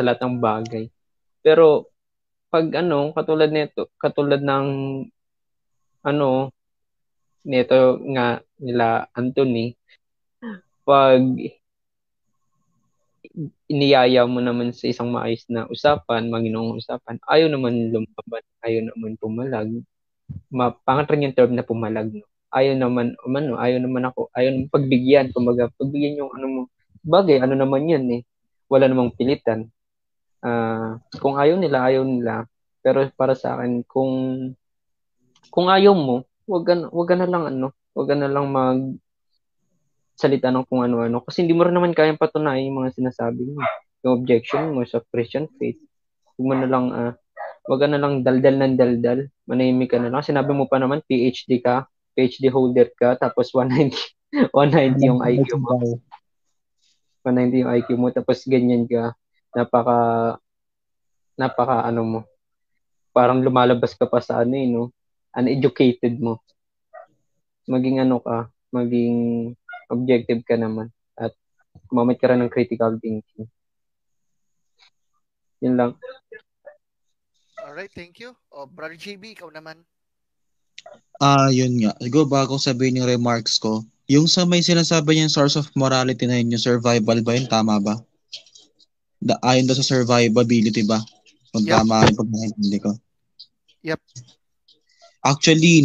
lahat ng bagay. Pero pag katulad ng nito nga nila Anthony, pag iniyaya mo naman sa isang maayos na usapan, maginoong usapan, ayaw naman lumaban, ayaw naman pumalag. Pangat rin yung term na pumalag, no? Ayaw naman pagbigyan, kumbaga pagbigyan yung mo. Bagay, naman yan eh. Wala namang pilitan. Kung ayaw nila. Pero para sa akin, kung ayaw mo, wag ka na lang salita ng kung ano-ano. Kasi hindi mo rin naman kayang patunayan yung mga sinasabi mo. Yung objection mo sa Christian faith. Wag ka na lang daldal ng daldal. Manahimik ka na lang. Sinabi mo pa naman, PhD holder ka, tapos 190 yung IQ mo. 190 yung IQ mo, tapos ganyan ka. Napaka mo. Parang lumalabas ka pa sa uneducated mo. Maging maging objective ka naman at gumamit ka rin ng critical thinking. Yun lang.
Alright, thank you. Brother JB, ikaw naman.
Yun nga. Siguro bago sabihin yung remarks ko, yung sa may sinasabi niyang source of morality na yun, yung survival ba yun? Tama ba? Ayon daw sa survivability ba? Kung tama yung pagkakaintindi ko.
Yep.
Actually,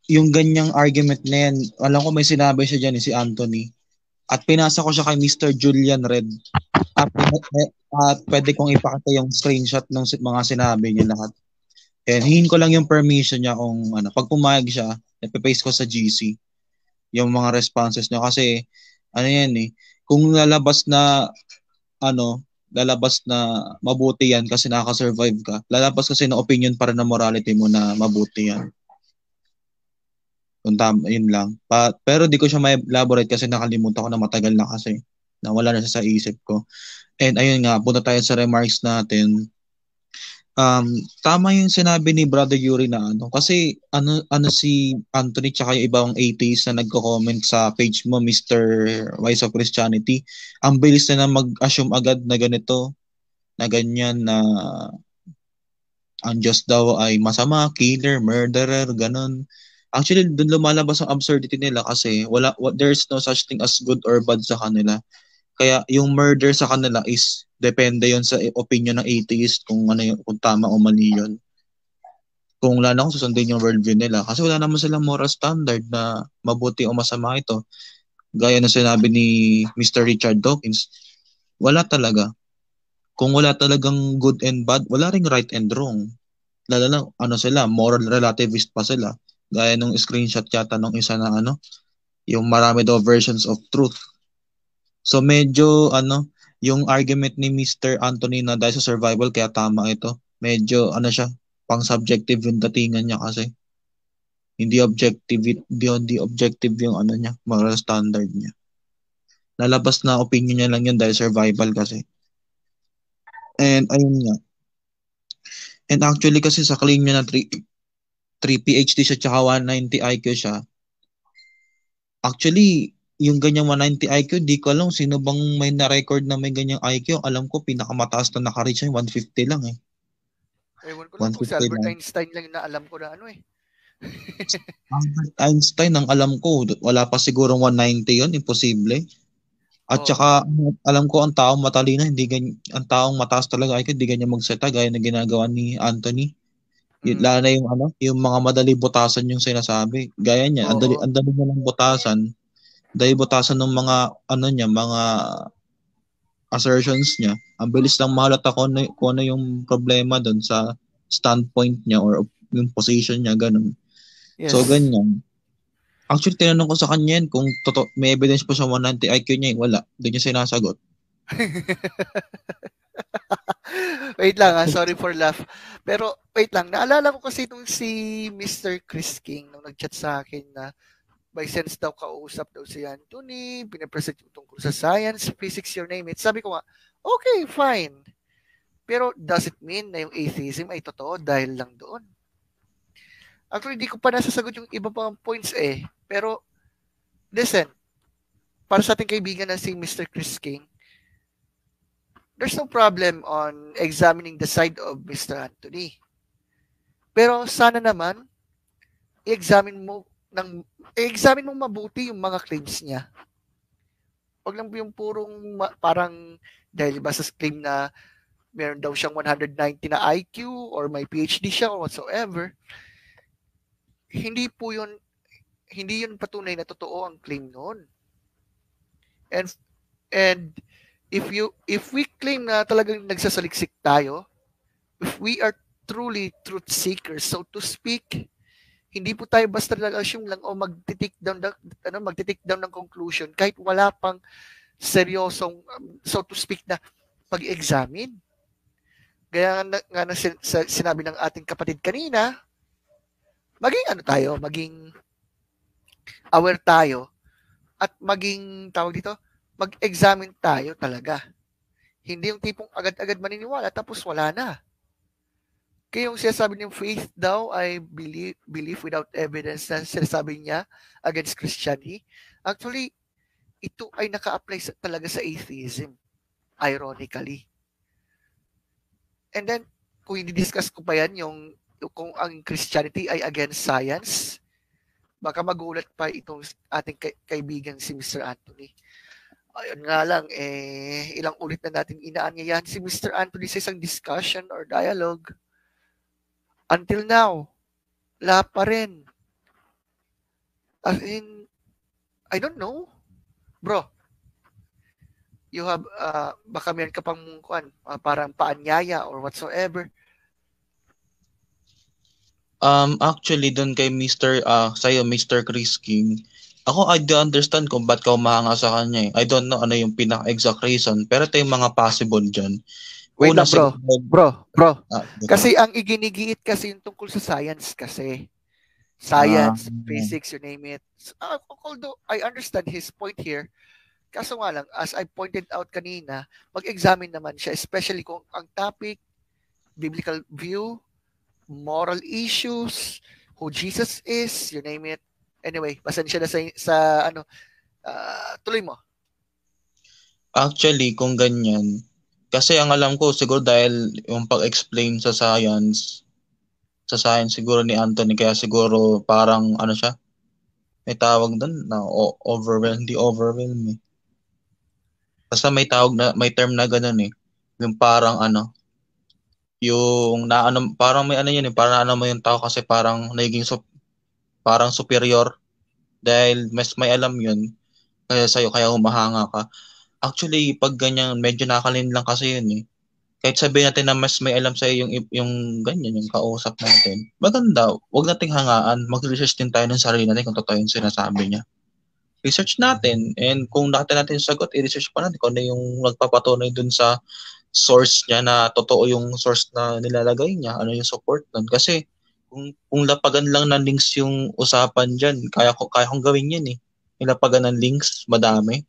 yung ganyang argument na yan, alam ko may sinabi siya dyan si Anthony, At pinasa ko siya kay Mr. Julian Red. At pwede kong ipakita yung screenshot ng mga sinabi niya lahat. And hingin ko lang yung permission niya kung pag pumayag siya, ipapaste ko sa GC yung mga responses niya kasi yan kung lalabas na mabuti yan kasi nakaka-survive ka. Lalabas kasi na opinion para na morality mo na mabuti yan. Kung yun lang. Pero di ko siya ma-elaborate kasi nakalimutan ko na matagal na kasi. Nawala na siya sa isip ko. And ayun nga, punta tayo sa remarks natin. Tama yung sinabi ni Brother Yuri na kasi si Anthony tsaka yung ibang atheists na nagko-comment sa page mo, Mr. Wise of Christianity, ang bilis na mag-assume agad na ganito, na ganyan, na ang Diyos daw ay masama, killer, murderer, ganun. Actually, dun lumalabas ang absurdity nila kasi there's no such thing as good or bad sa kanila. Kaya yung murder sa kanila is depende yon sa opinion ng atheist kung kung tama o mali yun. Kung wala na akong susundin yung worldview nila kasi wala naman silang moral standard na mabuti o masama ito. Gaya ng sinabi ni Mr. Richard Dawkins, wala talaga. Kung wala talagang good and bad, wala ring right and wrong. Lalo na sila, moral relativist pa sila. Gaya nung screenshot yata nung isa na yung marami daw versions of truth. So medyo yung argument ni Mr. Anthony na dahil sa survival kaya tama ito. Medyo siya, pang subjective yung datingan niya kasi. Hindi objective yung niya, moral standard niya. Lalabas na opinion niya lang yun dahil survival kasi. And ayun nga. And actually kasi sa claim niya na 3 PhD siya tsaka 190 IQ siya. Actually, yung ganyang 190 IQ, di ko alam sino bang may na-record na may ganyang IQ. Alam ko, pinakamataas na naka-reach niya, 150 lang eh.
Ewan ko lang kung si Albert Einstein lang na alam ko na
Albert Einstein, ang alam ko, wala pa sigurong 190 yun, imposible. At saka, alam ko ang taong matalino, ang taong mataas talaga IQ, hindi ganyan magseta, gaya na ginagawa ni Anthony. Lalo na yung mga madali butasan yung sinasabi. Gaya niya, ang dali niya lang butasan. Dahil butasan ng mga mga assertions niya. Ang bilis lang mahalata kung ano yung problema doon sa standpoint niya or yung position niya, ganun. Yes. So, ganyan. Actually, tinanong ko sa kanya yan kung may evidence pa sa 190 IQ niya, wala. Doon niya sinasagot.
Wait lang sorry for laugh. Pero wait lang, naalala ko kasi itong si Mr. Chris King nung nag-chat sa akin na by sense daw kausap daw si Anthony, pinapresent yung tungkol sa science, physics, your name it. Sabi ko nga, okay, fine. Pero does it mean na yung atheism ay totoo dahil lang doon? Actually, di ko pa nasasagot yung iba pang points Pero, listen, para sa ating kaibigan na si Mr. Chris King, there's no problem on examining the side of Mr. Anthony. Pero sana naman, i-examine mo mabuti yung mga claims niya. Huwag lang yung purong parang dahil ba sa claim na meron daw siyang 190 na IQ or may PhD siya or whatsoever. Hindi yun patunay na totoo ang claim noon. And if we claim na talagang nagsasaliksik tayo, if we are truly truth seekers, so to speak, hindi po tayo basta nag-assume lang o magti-take down ng conclusion kahit wala pang seryosong so to speak na pag-examine. Kaya nga sinabi ng ating kapatid kanina, maging aware tayo at maging mag-examine tayo talaga. Hindi yung tipong agad-agad maniniwala tapos wala na. Kaya yung sinasabi ng faith daw ay belief without evidence na sinasabi niya against Christianity. Actually, ito ay naka-apply talaga sa atheism. Ironically. And then, kung i-discuss ko pa yan, kung ang Christianity ay against science, baka magulat pa itong ating kaibigan si Mr. Anthony. Ayun nga lang, ilang ulit na natin inaanyayahan si Mr. Anthony sa isang discussion or dialogue. Until now, wala pa rin. As in, I don't know. Bro, you have baka meron ka pang parang paanyaya or whatsoever.
Actually, doon kay sa'yo, Mr. Chris King, ako, I do understand kung ba't ka umahanga sa kanya eh. I don't know ano yung pinaka-exact reason, pero ito yung mga possible dyan.
Wait
Una,
lang, bro.
siguro,
Kasi ang iginigiit kasi yung tungkol sa science kasi. Science, physics, you name it. Although I understand his point here, kaso nga lang, as I pointed out kanina, mag-examine naman siya, especially kung ang topic, biblical view, moral issues, who Jesus is, you name it. Anyway, pasensya na sa ano, tuloy mo.
Actually, kung ganyan, kasi ang alam ko, siguro dahil yung pag-explain sa science siguro ni Anthony, kaya siguro parang ano siya, may tawag doon na overwhelm eh. Basta may term na ganun eh. Yung parang ano, yung parang may ano yun eh, parang mo yung tao kasi parang nagiging parang superior dahil mas may alam yun kaya sa'yo, kaya humahanga ka. Actually, pag ganyan, medyo nakalin lang kasi yun eh. Kahit sabihin natin na mas may alam sa'yo yung ganyan, yung kausap natin. Maganda, wag nating hangaan. Mag-research din tayo ng sarili natin kung totoo yung sinasabi niya. Research natin, and kung nakita natin yung sagot, i-research pa natin kung ano yung nagpapatunay dun sa source niya na totoo yung source na nilalagay niya, ano yung support nun. Kasi kung lapagan lang ng links yung usapan dyan, kaya kong gawin yan eh. Ilapagan ng links, madami.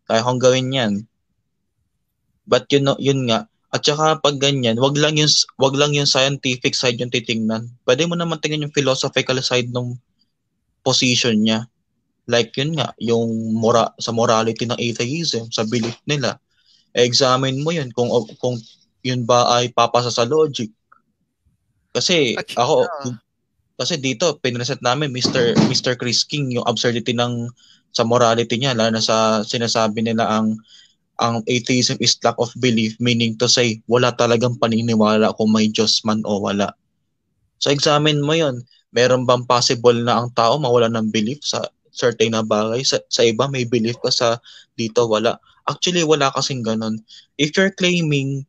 Kaya kong gawin yan. But yun nga. At saka pag ganyan, wag lang yung scientific side yung titingnan. Pwede mo naman tingnan yung philosophical side ng position niya. Like yun nga, yung sa morality ng atheism, sa belief nila. Examine mo yun kung yun ba ay papasa sa logic. Kasi kasi dito pinreset namin Mr. Chris King yung absurdity sa morality niya, lalo na sa sinasabi nila ang atheism is lack of belief, meaning to say wala talagang paniniwala kung may Diyos man o wala. So examine mo yun. Meron bang possible na ang tao mawala ng belief sa certain na bagay? Sa iba may belief ka, sa dito wala. Actually wala kasing ganun. If you're claiming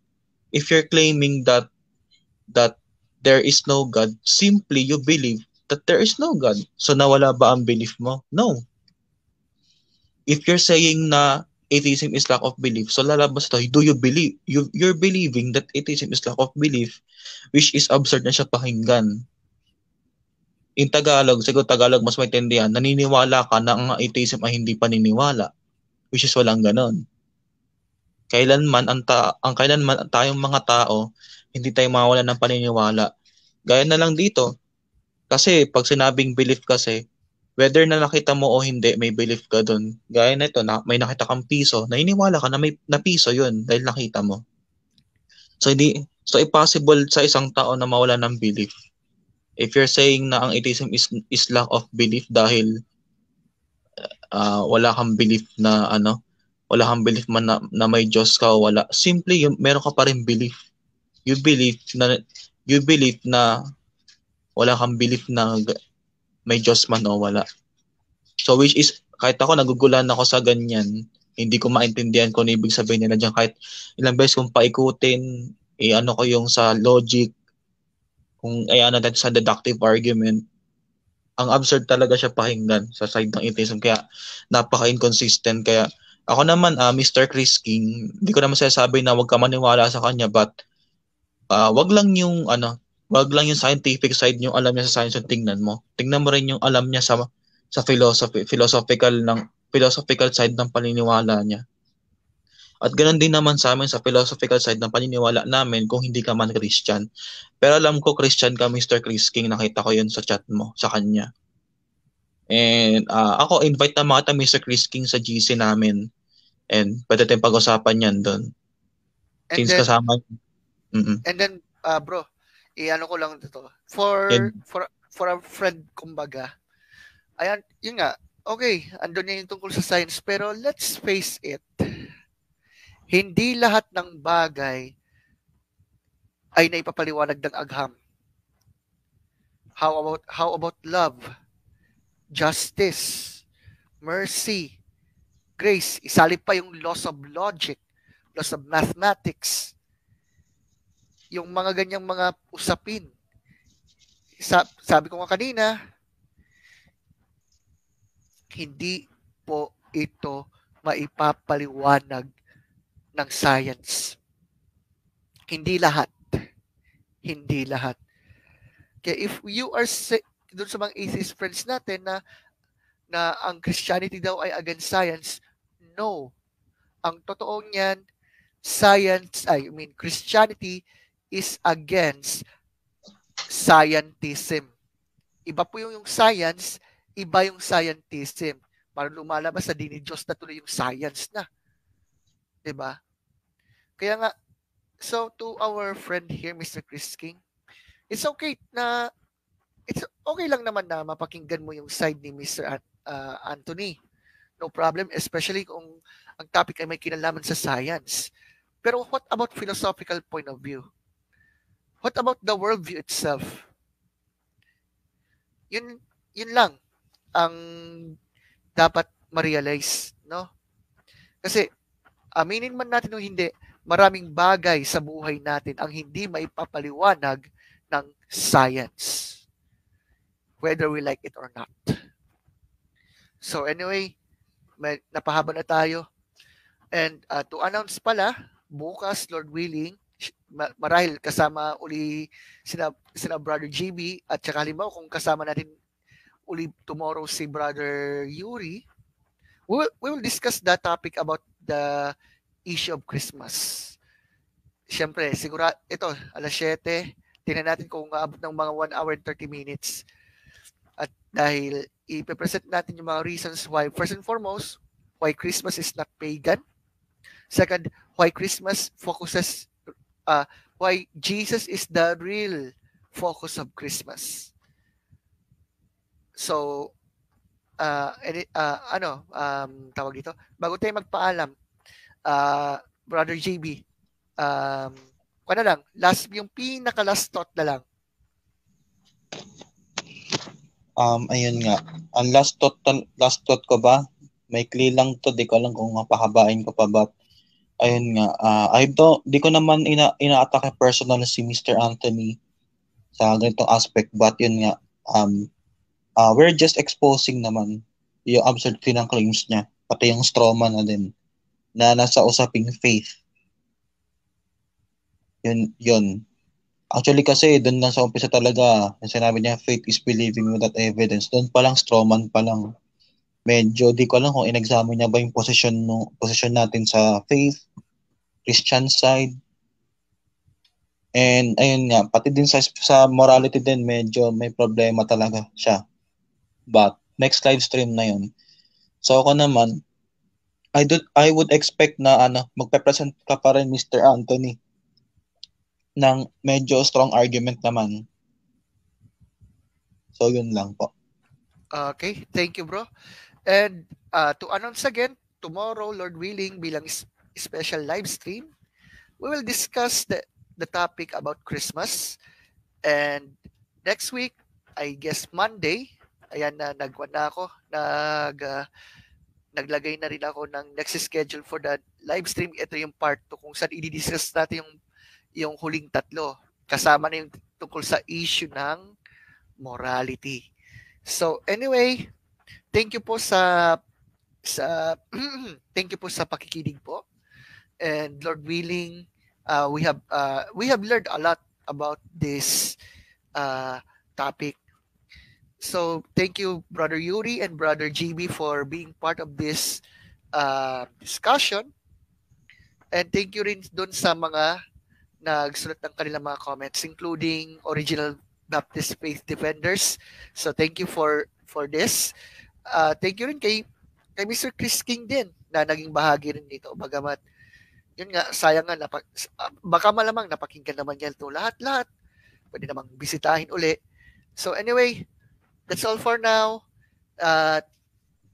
that there is no God, simply you believe that there is no God. So nawala ba ang belief mo? No. If you're saying na atheism is lack of belief, so lalabas to, do you believe? You're believing that atheism is lack of belief, which is absurd na siya pakinggan. In Tagalog, siguro Tagalog mas maintindihan, naniniwala ka na ang atheism ay hindi paniniwala, which is walang ganon. Kailanman tayong mga tao, hindi tayo mawalan ng paniniwala. Gaya na lang dito, kasi pag sinabing belief kasi, whether na nakita mo o hindi, may belief ka dun. Gaya na ito, may nakita kang piso, naniniwala ka na piso yun dahil nakita mo. So impossible sa isang tao na mawala ng belief. If you're saying na ang atheism is lack of belief dahil wala kang belief man na may Diyos ka o wala. Simply, meron ka pa rin belief. You believe na wala kang belief na may Diyos man o wala. So which is, kahit ako nagugulan ako sa ganyan, hindi ko maintindihan kung ano ibig sabihin nila dyan. Kahit ilang beses kong paikutin, ano ko yung sa logic, kung ayan natin sa deductive argument, ang absurd talaga siya pakinggan sa side ng atheism. Kaya napaka-inconsistent. Kaya ako naman, Mr. Chris King, hindi ko naman sinasabi na wag ka maniwala sa kanya, but wag lang yung scientific side yung alam niya sa science yung tingnan mo. Tingnan mo rin yung alam niya sa philosophical side ng paniniwala niya. At ganoon din naman sa amin sa philosophical side ng paniniwala namin kung hindi ka man Christian. Pero alam ko Christian ka, Mr. Chris King, nakita ko yun sa chat mo, sa kanya. And ako, invite na mga Mr. Chris King sa GC namin. And pwede tayong pag-usapan yan doon. Since kasama.
And then, bro, ano ko lang dito. For a friend, kumbaga, ayan, yun nga, okay, andun na yung tungkol sa science, pero let's face it, hindi lahat ng bagay ay naipapaliwanag ng agham. How about love, justice, mercy, grace, isalip pa yung laws of logic, laws of mathematics, yung mga ganyang mga usapin. Sabi ko nga kanina, hindi po ito maipapaliwanag ng science. Hindi lahat. Hindi lahat. Kaya if you are doon sa mga atheist friends natin na ang Christianity daw ay against science, no. Ang totoo niyan, Christianity is against scientism. Iba po yung science, iba yung scientism. Para lumalabas sa dinidiyos na tuloy yung science na. Diba? Kaya nga, so to our friend here, Mr. Chris King, it's okay lang naman na mapakinggan mo yung side ni Mr. Anthony. No problem, especially kung ang topic ay may kinalaman sa science. Pero what about philosophical point of view? What about the worldview itself? Yun lang ang dapat ma-realize, no? Kasi aminin man natin o hindi, maraming bagay sa buhay natin ang hindi maipapaliwanag ng science. Whether we like it or not. So anyway, napahaba na tayo. And to announce pala, bukas, Lord willing, marahil kasama uli sina Brother JB at saka halimbawa kung kasama natin uli tomorrow si Brother Yuri, we will discuss that topic about the issue of Christmas. Siyempre, siguro ito, alas 7, tingnan natin kung aabot ng mga 1 hour and 30 minutes. At dahil ipipresent natin yung mga reasons why, first and foremost, why Christmas is not pagan. Second, why Christmas focuses, why Jesus is the real focus of Christmas. So, tawag dito, bago tayo magpaalam, Brother JB, yung pinaka-last thought na lang.
Ayun nga. Ang last thought ko ba? Maikli lang to, di ko alam kung mapahabain ko pa ba. Ayun nga. Di ko naman ina-attack personal si Mr. Anthony sa ganitong aspect, but yun nga, we're just exposing naman yung absurdity ng claims niya, pati yung straw man na din na nasa usaping faith. Yun. Actually kasi doon lang sa umpisa talaga, sinabi niya faith is believing without evidence. Doon pa lang strawman pa lang. Medyo di ko alam kung in-examine niya ba yung position natin sa faith, Christian side. And ayun nga, pati din sa morality din medyo may problema talaga siya. But next live stream na yun. So ako naman, I would expect na magpe-present ka pa rin, Mr. Anthony, ng medyo strong argument naman. So, yun lang po.
Okay, thank you, bro. And to announce again, tomorrow, Lord willing, bilang special live stream, we will discuss the topic about Christmas. And next week, I guess Monday, ayan na, naglagay na rin ako ng next schedule for the live stream. Ito yung part 2 kung saan i-discuss natin yung huling tatlo. Kasama na yung tungkol sa issue ng morality. So anyway, thank you po sa thank you po sa pakikinig po. And Lord willing, we have learned a lot about this topic. So thank you, Brother Yuri and Brother GB, for being part of this discussion. And thank you rin dun sa mga nagsulat ng kanilang mga comments, including Original Baptist Faith Defenders. So thank you for this. Thank you rin kay Mr. Chris King din na naging bahagi rin dito. Bagamat, yun nga, sayang nga, baka malamang napakinggan naman niya ito lahat-lahat. Pwede namang bisitahin uli. So anyway, that's all for now.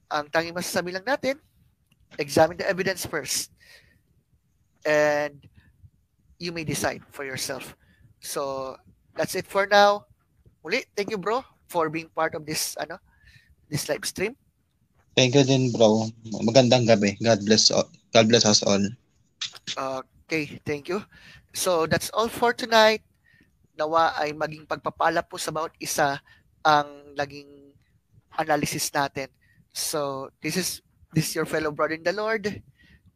Ang tanging masasabi lang natin, examine the evidence first. And you may decide for yourself. So that's it for now. Muli, thank you, bro, for being part of this this live stream.
Thank you din, bro. Magandang gabi. God bless us all.
Okay, thank you. So that's all for tonight. Nawa ay maging pagpapala po sa bawat isa ang naging analysis natin. So this is your fellow brother in the Lord.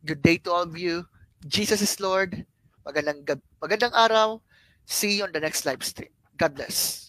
Good day to all of you. Jesus is Lord. Magandang araw. See you on the next live stream. God bless.